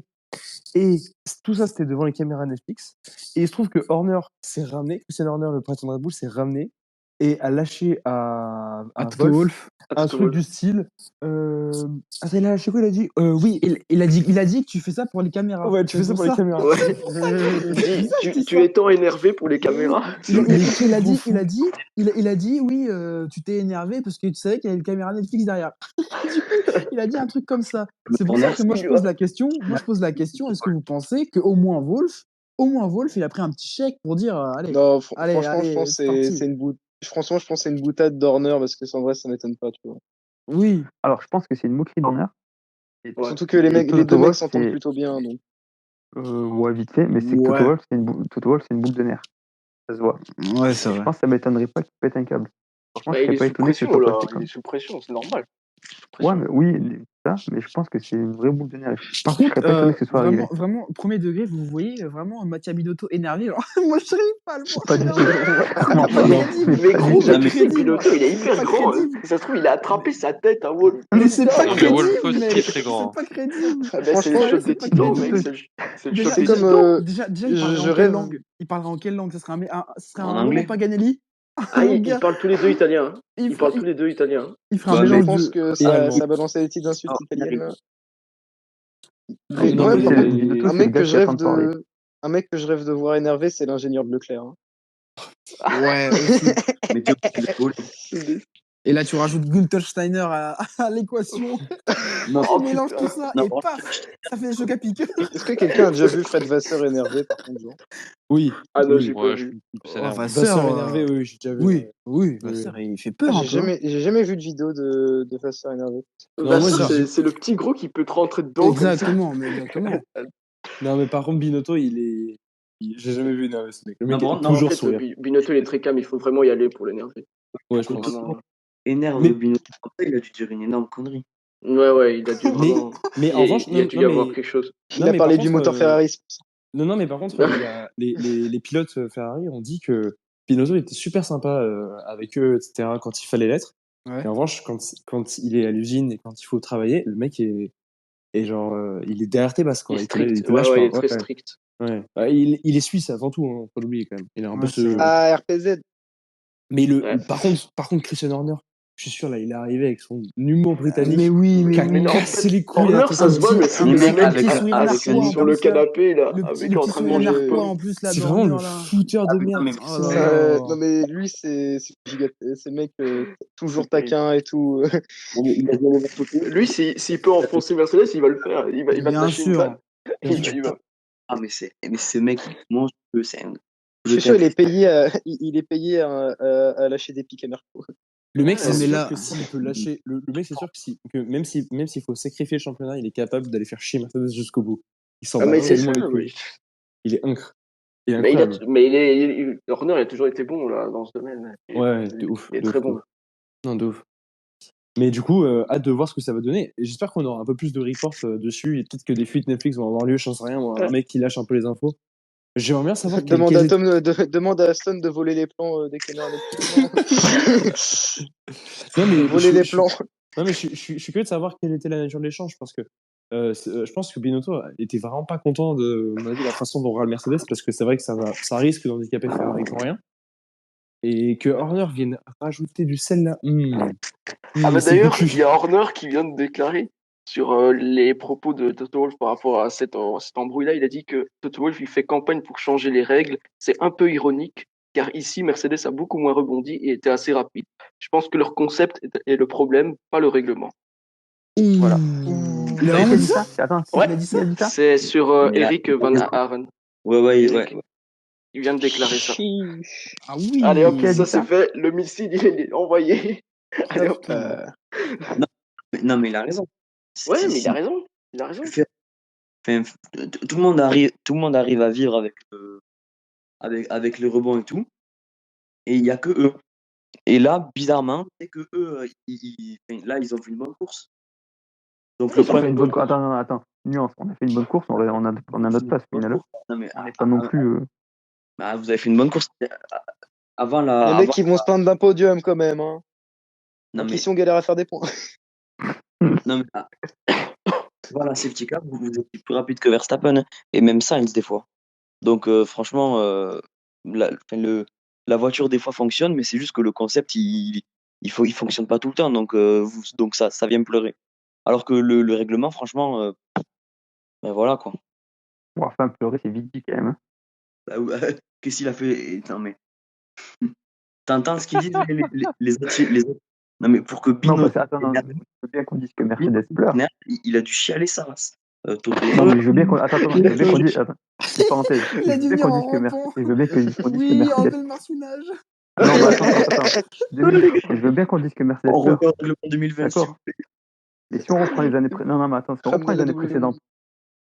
Et tout ça, c'était devant les caméras Netflix. Et il se trouve que Horner s'est ramené, Christian Horner, le président de Red Bull, s'est ramené et a lâché à Toto Wolf Wolf. un truc du style. Attends, il a lâché quoi? Il a dit oui. Il a dit que tu fais ça pour les caméras. Ouais, tu fais ça pour les caméras. Ouais. C'est pour ça que je dis Tu ça. es tant énervé pour les caméras. Il a dit oui, tu t'es énervé parce que tu savais qu'il y avait une caméra Netflix derrière. Du coup, il a dit un truc comme ça. C'est pour ça que moi je pose la question. Est-ce que vous pensez qu'au moins Wolf, il a pris un petit chèque pour dire allez, Non, allez, franchement, je pense c'est que parti. c'est une Franchement, je pense que c'est une boutade d'Horner parce que en vrai, ça m'étonne pas, tu vois. Oui. Alors, je pense que c'est une moquerie d'honneur. Ouais. Surtout que les Toto deux mecs Wolff, s'entendent plutôt bien, donc. ouais, vite fait, mais c'est que Ouais. Toto Wolff, c'est une boule de nerfs. Ça se voit. Ouais, c'est Je vrai. pense que ça m'étonnerait pas qu'il pète un câble. Franchement, Bah, je il serais est pas sous étonné que ce pression soit là. passé Il comme est sous pression, c'est normal. Sous Ouais, pression. mais oui, ça, mais je pense que c'est une vraie boule de nerfs. Par Je serais contre, pas étonné que ce soit arrivé. vraiment, premier degré, vous voyez vraiment Mattia Binotto énervé. Genre, moi, je serais pas le voir Pas du énervé. tout. Vraiment C'est pas pas. crédible. Mais pas gros, du mais tout. tu sais que Binotto, il est hyper pas grand. crédible. Ça se trouve, il a attrapé sa tête à Wolf. Mais c'est pas Non, mais Wolf crédible, aussi mec. est très grand. C'est pas crédible. Ah ben, c'est le Franchement, choc des c'est pas titans, crédible. mec. C'est le choc C'est des comme, titans. Déjà, il parlerait en quelle langue? Il parlerait en quelle langue? Ce serait En un anglais. Laurent Paganelli? Ah, Mon ils gars, parlent tous les deux italien. il Ils fera, parlent tous les deux italien. il fera un Bah, je mélange pense de. que Et allemand. ça balançait des petites insultes Ah, italiennes, là. Non, Mais non, ouais, mais par contre, Binotto, un c'est le mec gars que qui je rêve attend de parler. un mec que je rêve de voir énervé, c'est l'ingénieur de Leclerc. Hein. Ouais, aussi. Mais tu l'as volé. Et là, tu rajoutes Günther Steiner à l'équation. Non, Oh Tu mélanges putain. tout ça non, et paf, ça fait des chocs à pic. Est-ce que quelqu'un a déjà vu Fred Vasseur énervé, par contre, genre? Oui. Ah non, Oui. j'ai pas Ouais, je vu. suis plus Oh, énervé. Vasseur énervé, oui, j'ai déjà vu. Oui, ouais. oui, Oui. Vasseur, il fait Ah, peur un peu. Hein. j'ai jamais vu de vidéo de Vasseur énervé. Non, moi, Vasseur, j'ai- c'est le petit gros qui peut te rentrer dedans comme ça. Exactement, mais exactement. Non, mais par contre, Binotto, j'ai jamais vu énervé ce mec. Le mec Non, a non, Non, en toujours fait, sourire. Binotto, il est très calme. Il faut vraiment y aller pour l'énerver. Ouais, je Faut pense. vraiment- énerve Mais- Binotto comme ça, il a dû dire une énorme connerie. Ouais, il a dû Mais, vraiment. mais en revanche, Il a dû y avoir quelque chose. Il a mais parlé par du contre, moteur Ferrari. c'est pour ça. non, mais par contre, il y a les pilotes Ferrari ont dit que Binotto était super sympa avec eux, etc., quand il fallait l'être. Ouais. Et en revanche, quand il est à l'usine et quand il faut travailler, le mec est genre, il est derrière tes basses, quoi. Il est Il strict. te lâche pas. Il est très Ouais. strict. Ouais. Il est suisse avant tout, hein, faut l'oublier quand même. Il a un peu Ouais, ce. c'est vrai. Ah, RPZ. Mais Ouais. par contre, Christian Horner, je suis sûr, là, il est arrivé avec son humour britannique. Mais oui, qui a mais oui. cassé les couilles. Horner, à ça se voit, mais c'est Un le petit, mec un avec petit un- sourire avec un narquois en sur le plus, là. canapé, là, Le avec petit en train de sourire manger narquois une en plus, là, C'est de vraiment le Horner, là. fouteur de Ah, merde. mais Oh là là. Non, mais lui, c'est ce mec toujours taquin et tout. Il a jamais sauté. Lui, s'il peut enfoncer Mercedes, il va le faire. Il va te Bien lâcher une sûr. balle. Bien Il sûr. va. Ah, mais ce mec, il est monstrueux, c'est un. Je suis sûr, il est payé, il est payé à lâcher des piques à Merco. Le mec, Ouais, c'est mais sûr là- que s'il peut lâcher. Le mec, c'est sûr que même s'il faut sacrifier le championnat, il est capable d'aller faire chier Mercedes jusqu'au bout. Il s'en Ah, bat mais c'est tellement ça. les couilles. Il est Il est Mais incroyable. Horner a toujours été bon là dans ce domaine. Ouais, de ouf. Il est de très ouf, bon. de ouf. Non, de ouf. Mais du coup, hâte de voir ce que ça va donner. Et j'espère qu'on aura un peu plus de reports dessus. Et peut-être que des fuites Netflix vont avoir lieu, j'en sais rien. Moi, un mec qui lâche un peu les infos. J'aimerais bien savoir Demande à Aston de voler les plans dès qu'il y en a un autre. Non, mais Voler les plans. Non, mais je suis curieux de savoir quelle était la nature de l'échange parce que je pense que Binotto était vraiment pas content de la façon dont râle Mercedes parce que c'est vrai que ça risque d'handicaper Ferrari pour rien. Et que Horner vienne rajouter du sel là. Ah, mais c'est d'ailleurs, beaucoup. il y a Horner qui vient de déclarer sur les propos de Toto Wolff par rapport à cet embrouille-là. Il a dit que Toto Wolff il fait campagne pour changer les règles. C'est un peu ironique, car ici, Mercedes a beaucoup moins rebondi et était assez rapide. Je pense que leur concept est le problème, pas le règlement. Voilà. Il a vraiment dit ça? Attends, Ouais, il a dit ça? c'est sur Mais là, Eric Van Haren. Ouais. Il vient de déclarer ça. Ah oui. Allez hop, Qui a ça dit c'est ça? fait. Le missile, il est envoyé. Allez hop. Non, mais il a raison. Ouais, mais Si- il a raison. Il a raison. Enfin, tout le monde arrive à vivre avec les rebonds et tout. Et il y a que eux. Et là, bizarrement, c'est que eux, là, ils ont fait une bonne course. Donc le On a fait problème. une bonne course. Attends. Nuance. On a fait une bonne course. On a notre place finale. Non, mais On n'est pas non plus. bah, vous avez fait une bonne course. Avant la. Les mecs, ils vont se plaindre d'un podium quand même. Hein. Non, Donc, mais, ici, on galère à faire des points. non, mais voilà, safety car, vous êtes plus rapide que Verstappen. Hein. Et même Sainz, des fois. Donc, franchement, la voiture, des fois, fonctionne, mais c'est juste que le concept, il fonctionne pas tout le temps. Donc ça vient pleurer. Alors que le règlement, franchement, ben voilà, quoi. Bon, enfin, pleurer, c'est vite dit quand même. Bah, ouais, qu'est-ce qu'il a fait? Non, mais. T'entends ce qu'ils disent, les autres. Non, mais pour que Non, Binotto. parce que, attends, non, je veux bien qu'on dise que Mercedes pleure. Il a dû chialer sa race. Toto. Non, mais je veux bien qu'on. Attends, je veux bien qu'on dise. Attends, petite parenthèse. Il a Je dû veux bien venir qu'on en dise que rampant. Je veux bien qu'on dise que Oui, Mercedes. enlever le marsuinage. Non, mais attends. Je veux bien qu'on dise que Mercedes On pleure. revoit le règlement 2020. D'accord. Mais si on reprend les années précédentes. Non, mais attends, si on reprend les années W. précédentes. Si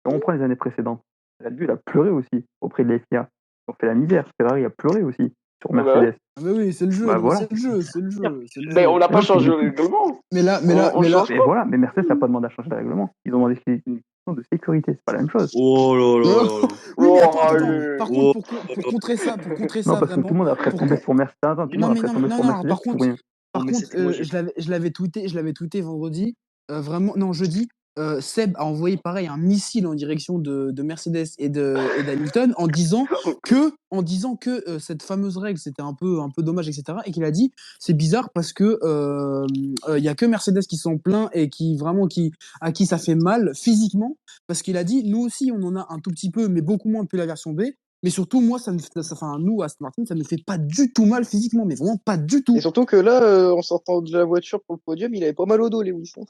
on reprend les années précédentes, Red Bull a pleuré aussi auprès de la FIA. Ils ont fait la misère. Ferrari a pleuré aussi sur Ah bah Mercedes. Ah bah oui, c'est le jeu. Bah non, voilà. C'est le jeu. C'est le jeu. C'est le Mais jeu. on n'a pas Non, changé c'est le règlement. Mais là, On change Et pas. voilà, mais Mercedes n'a pas demandé à changer le règlement. Ils ont demandé une question de sécurité, c'est pas la même chose. Oh là là là là. Oui, mais attends. allez. Par contre, pour contrer ça, Non, parce que tout vraiment. le monde après pour tombé con- sur Mercedes. Attends, tout le Non, monde mais après non, tombé non, sur non. Mercedes Par pour contre, rien. Mais c'était logique. je l'avais tweeté vendredi. Vraiment, non, jeudi. Seb a envoyé pareil un missile en direction de Mercedes et d'Hamilton en disant que cette fameuse règle c'était un peu dommage, etc. Et qu'il a dit c'est bizarre parce que il y a que Mercedes qui s'en plaint et à qui ça fait mal physiquement, parce qu'il a dit nous aussi on en a un tout petit peu mais beaucoup moins que la version B. Mais surtout, moi, nous, Aston Martin, ça ne me fait pas du tout mal physiquement, mais vraiment pas du tout. Et surtout que là, en sortant de la voiture pour le podium, il avait pas mal au dos, Lewis. Hein.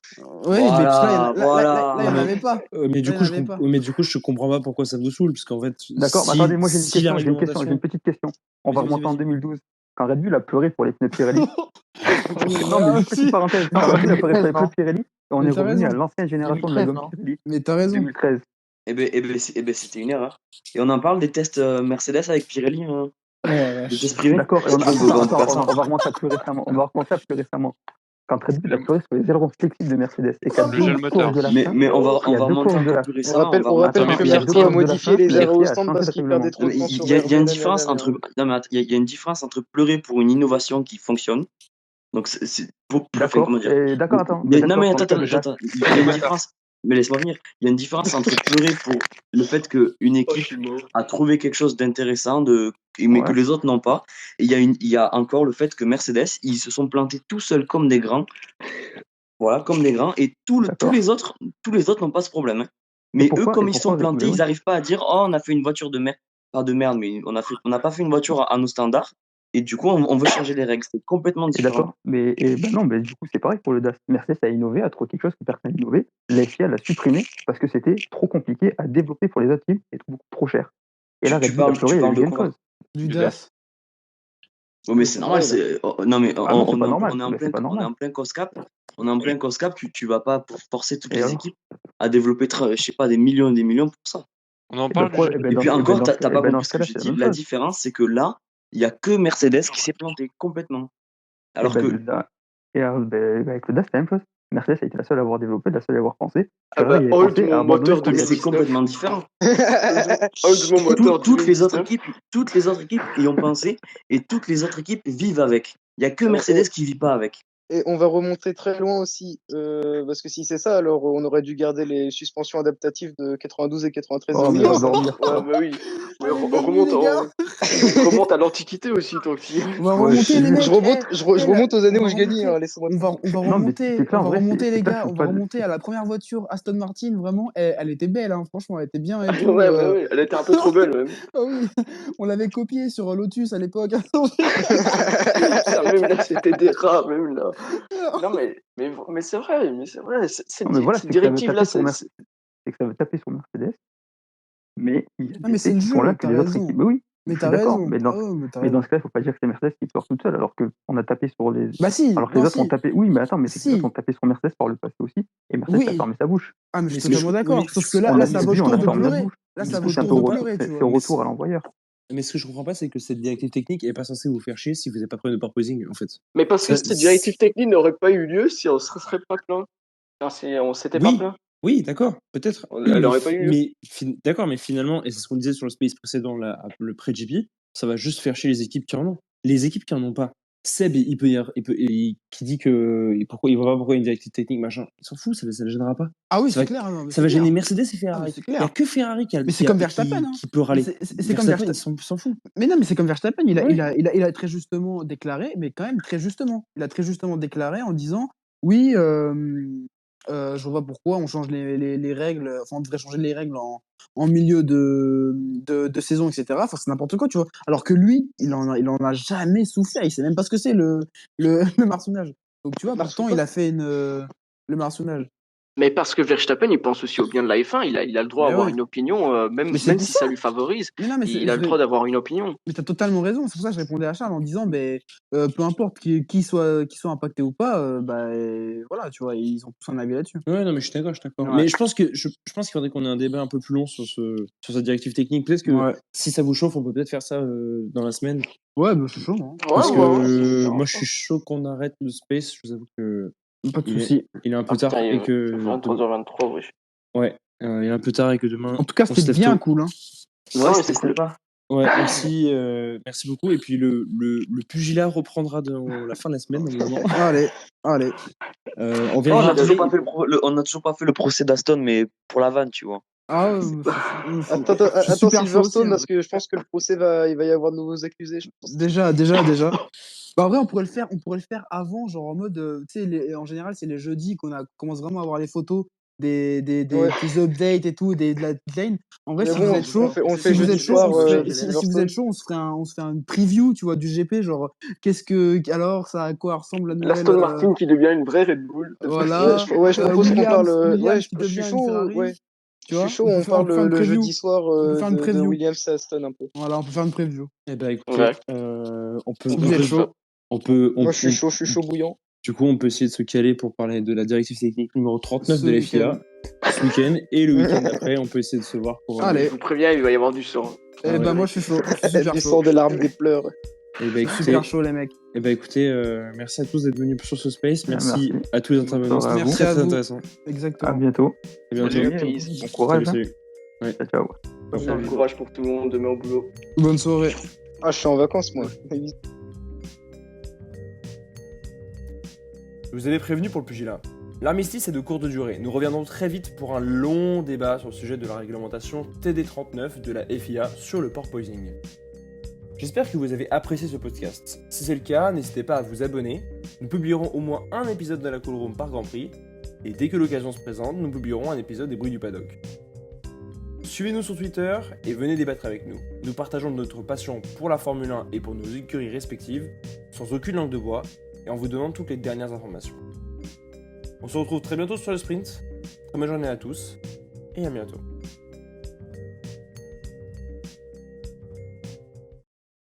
Ouais, mais parce que là, Voilà. il y en avait pas. Mais du Là, coup, il y en avait pas. mais du coup, je comprends pas pourquoi ça vous saoule, parce qu'en fait, D'accord, mais attendez, moi j'ai une si la question, j'ai une réglementation. petite question. On va Vas-y, remonter en vas-y. 2012, quand Red Bull a pleuré pour les pneus Pirelli. Non, mais Ah, juste petite si. parenthèse, quand Red Bull a pleuré pour les pneus non. Pirelli, et on Mais est t'as revenu à raison. l'ancienne génération de la 2013, gomme non. Pirelli, Mais t'as raison. 2013. Eh ben, c'était une erreur. Et on en parle des tests Mercedes avec Pirelli. de Je suis s'exprimer. d'accord. Et Si tu veux, on peut attends, faire ça. on va remonter à plus récemment. On va remonter à plus récemment. Quand Red Bull a pleuré sur les ailerons flexibles de Mercedes et qu'à Le gel 12 moteur. courses de la Mais, fin, mais on va, il y on a va 2 remonter courses de encore la plus fin. récemment. On va On rappelle remonter Attends, que mais il y a Mirko a deux, modifié les aéros au a stand changé parce le qu'il perdait règlement. trop de temps il sur y a, il y a une Verstappen différence l'année entre, dernière. non, mais attends, il y a une différence entre pleurer pour une innovation qui fonctionne. Donc, enfin, D'accord. comment dire? Et d'accord, attends. Mais, Mais non, mais d'accord, attends, dans le cas de attends, DAS. il y a une différence. Mais laisse-moi venir. Il y a une différence entre pleurer pour le fait qu'une Oh, je équipe suis mort. a trouvé quelque chose d'intéressant, mais que Ouais. les autres n'ont pas. Et il y a encore le fait que Mercedes, ils se sont plantés tout seuls comme des grands. Voilà, comme des grands. Et tous D'accord. les autres n'ont pas ce problème, hein. Et Mais eux, pourquoi comme et ils sont pourquoi mais plantés, oui. ils n'arrivent pas à dire, oh, on a fait une voiture de merde. Pas de merde, mais on n'a pas fait une voiture à nos standards. Et du coup, on veut changer les règles. C'est complètement Et différent. d'accord. Mais ben non, mais du coup, c'est pareil pour le DAS. Mercedes a innové, a trouvé quelque chose que personne n'a innové. La FIA l'a supprimé parce que c'était trop compliqué à développer pour les autres teams et beaucoup trop cher. Et là, Tu Red Bull a parles pleuré, il y a eu de gain de quoi? cause. Du Du DAS. Oh, mais Mais c'est c'est normal, normal. non, mais Ah non, c'est on pas est normal. on est en Mais c'est plein, pas on est normal. en plein COSCAP. On est en plein COSCAP, tu vas pas forcer toutes Et les alors équipes à développer, je sais pas, des millions et des millions pour ça. On en Et ben, parle du gel Et moteur. puis encore, dans t'as pas dans compris ce ce que cas-là, j'ai c'est la dit. même La chose. différence, c'est que là, il y a que Mercedes qui s'est planté complètement. Et Alors que, avec le DAS, c'est la même chose. Mercedes a été la seule à avoir développé, la seule à avoir pensé. Ah Ferrari bah, avait hold pensé à mon abandonner moteur le projet. mais c'est 2019. complètement différent. Hold mon moteur Toutes les autres 2019. équipes y ont pensé et toutes les autres équipes vivent avec. Il y a que Mercedes qui vit pas avec. Et on va remonter très loin aussi, parce que si c'est ça, alors on aurait dû garder les suspensions adaptatives de 92 et 93 de Oh, mais on Williams. va revenir. Ouais, bah oui. Mais Allez, bienvenue, les gars. on remonte à l'Antiquité aussi, tant que tu y es. On va Ouais, remonter, les mecs. Je remonte, Eh, je eh, là, remonte aux années on où va je gagnais, remonter. hein, laissez-moi On va tranquille. Non, mais c'est que là, en vrai, remonter, c'est les que là, gars. faut On va pas. remonter à la première voiture Aston Martin. Vraiment, elle était belle, hein. Franchement, elle était bien et tout. Ouais, bah oui, elle était un peu trop belle même. Ah oui, on l'avait copié sur Lotus à l'époque. Ça, même là, c'était des rats, même là. Non, mais c'est vrai, Non, mais voilà, cette c'est que ça veut directive-là, taper sur Mercedes. C'est que ça veut taper sur Mercedes, mais il y a Ah, mais des c'est faits le qui sont là jeu, que t'as les autres raison. équipes. Mais oui, Mais je t'as suis d'accord. raison. Mais Ah ouais, mais t'as dans raison. ce cas-là, il ne faut pas dire que c'est Mercedes qui pleure toute seule, alors qu'on a tapé sur les. Bah si, Alors que les non, autres ont si. tapé. Oui, mais attends, mais c'est que les Si. autres ont tapé sur Mercedes par le passé aussi. Et Mercedes a Oui. fermé sa bouche. Ah, mais je suis Mais totalement oui, d'accord. mais Sauf que là, On là, a c'est à tous votre vu, on tour a de fermé notre pleurer. bouche. Là, mais c'est à ce que votre C'est un je peu tour de comprends pas, pleurer, tu c'est vois. au retour à l'envoyeur. mais ce que je comprends pas, c'est que cette directive technique elle est pas censée vous faire chier si vous n'avez pas de problème de porpoising, en fait. Mais parce que Ça, cette directive technique n'aurait pas eu lieu si on se serait pas plaint. Enfin, si on s'était pas oui, plaint. oui, d'accord, peut-être. Oui, Elle mais, aurait pas eu lieu. d'accord, mais finalement, et c'est ce qu'on disait sur le space précédent, là, le pré-GP, ça va juste faire chier les équipes qui en ont. Les équipes qui en ont pas. Seb, qui dit que pourquoi il voit pas pourquoi une directive technique, machin, il s'en fout, ça le gênera pas. Ah oui, Ça c'est va, clair. Non, mais ça c'est va clair. gêner Mercedes et Ah, mais Ferrari. c'est Il y a clair. que Ferrari Mais c'est comme Verstappen, hein. qui peut râler. C'est comme Verstappen, Verstappen. il s'en fout. Mais non, mais c'est comme Verstappen, Oui. il a très justement déclaré, mais quand même très justement. Il a très justement déclaré en disant oui, je vois pas pourquoi on change les règles, enfin on devrait changer les règles en milieu de saison, etc. Enfin, c'est n'importe quoi, tu vois. Alors que lui, il en a jamais souffert, il sait même pas ce que c'est le marsonnage. Donc tu vois, pourtant il a fait le marsonnage. Mais parce que Verstappen, il pense aussi au bien de la F1. Il a le droit Mais d'avoir ouais. une opinion, même Mais c'est si pour ça ça. lui favorise. Mais non, mais Il a le droit d'avoir une opinion. mais t'as totalement raison. C'est pour ça que je répondais à Charles en disant, ben, peu importe qui soit impacté ou pas, voilà, tu vois, ils ont tous un avis là-dessus. Ouais, non, mais je suis d'accord. Ouais. Mais je pense qu'il faudrait qu'on ait un débat un peu plus long sur cette directive technique. Peut-être que Ouais. si ça vous chauffe, on peut peut-être faire ça dans la semaine. Ouais, bah, c'est chaud, hein. Parce Ouais, que ouais, moi, je suis chaud qu'on arrête le space. Je vous avoue que Pas de il soucis. est un peu tard putain, et que 23h23, wesh. ouais, il est un peu tard et que demain. En tout cas, on se c'était lève bien tôt. cool, hein. Ouais, c'était c'est cool. sympa. Ouais, merci beaucoup. Et puis le pugilat reprendra dans la fin de la semaine normalement. Allez. On Non, verra. on n'a toujours pas fait le procès d'Aston, mais pour la vanne, tu vois. Ah, Attends, je suis super chaud aussi, Silverstone, hein. parce que je pense que le procès il va y avoir de nouveaux accusés, je pense. Déjà. Bah, en vrai, on pourrait le faire avant, genre en mode, tu sais, en général, c'est les jeudis qu'on commence vraiment à avoir les photos des Ouais. petits updates et tout, de la deadline. En vrai, Mais si bon, vous êtes chaud, on le si fait vous jeudi êtes chaud, soir, si vous êtes chaud, on se fait une preview, tu vois, du GP, genre, alors, ça, à quoi ressemble la nouvelle, L'Aston Martin qui devient une vraie Red Bull. voilà, je propose qu'on parle. Williams qui je suis devient une chaud. Ferrari, Ouais. tu Je suis vois, chaud, on on peut parle faire une le preview. jeudi soir On peut faire une de preview. Williams à Aston un peu. Voilà, on peut faire une preview. Eh ben écoutez, Ouais. on peut. Si vous êtes chaud. On peut. Moi, je suis chaud bouillant. Du coup, on peut essayer de se caler pour parler de la directive technique numéro 39 Ce de la FIA ce week-end. Et le week-end après, on peut essayer de se voir pour. Allez. Je vous préviens, il va y avoir du sang. Eh ben, moi, je suis chaud. Je suis super Du chaud. sang, des larmes, des pleurs. Et bah, écoutez, Super chaud, les mecs. merci à tous d'être venus sur ce space. Merci Merci. à tous les intervenants. Bonne soirée à C'était vous. très, Merci à très vous. intéressant. À Exactement. bientôt. À bientôt. Salut, Salut, peace. Bon courage. salut. Ciao, ciao. Bon courage pour tout le monde demain au boulot. Bonne soirée. Ah, je suis en vacances, moi. Je vous avais prévenu pour le pugilat. L'armistice est de courte durée. Nous reviendrons très vite pour un long débat sur le sujet de la réglementation TD39 de la FIA sur le porpoising. J'espère que vous avez apprécié ce podcast. Si c'est le cas, n'hésitez pas à vous abonner. Nous publierons au moins un épisode de la Cool Room par Grand Prix. Et dès que l'occasion se présente, nous publierons un épisode des Bruits du Paddock. Suivez-nous sur Twitter et venez débattre avec nous. Nous partageons notre passion pour la Formule 1 et pour nos écuries respectives, sans aucune langue de bois, et en vous donnant toutes les dernières informations. On se retrouve très bientôt sur le sprint. Très bonne journée à tous, et à bientôt.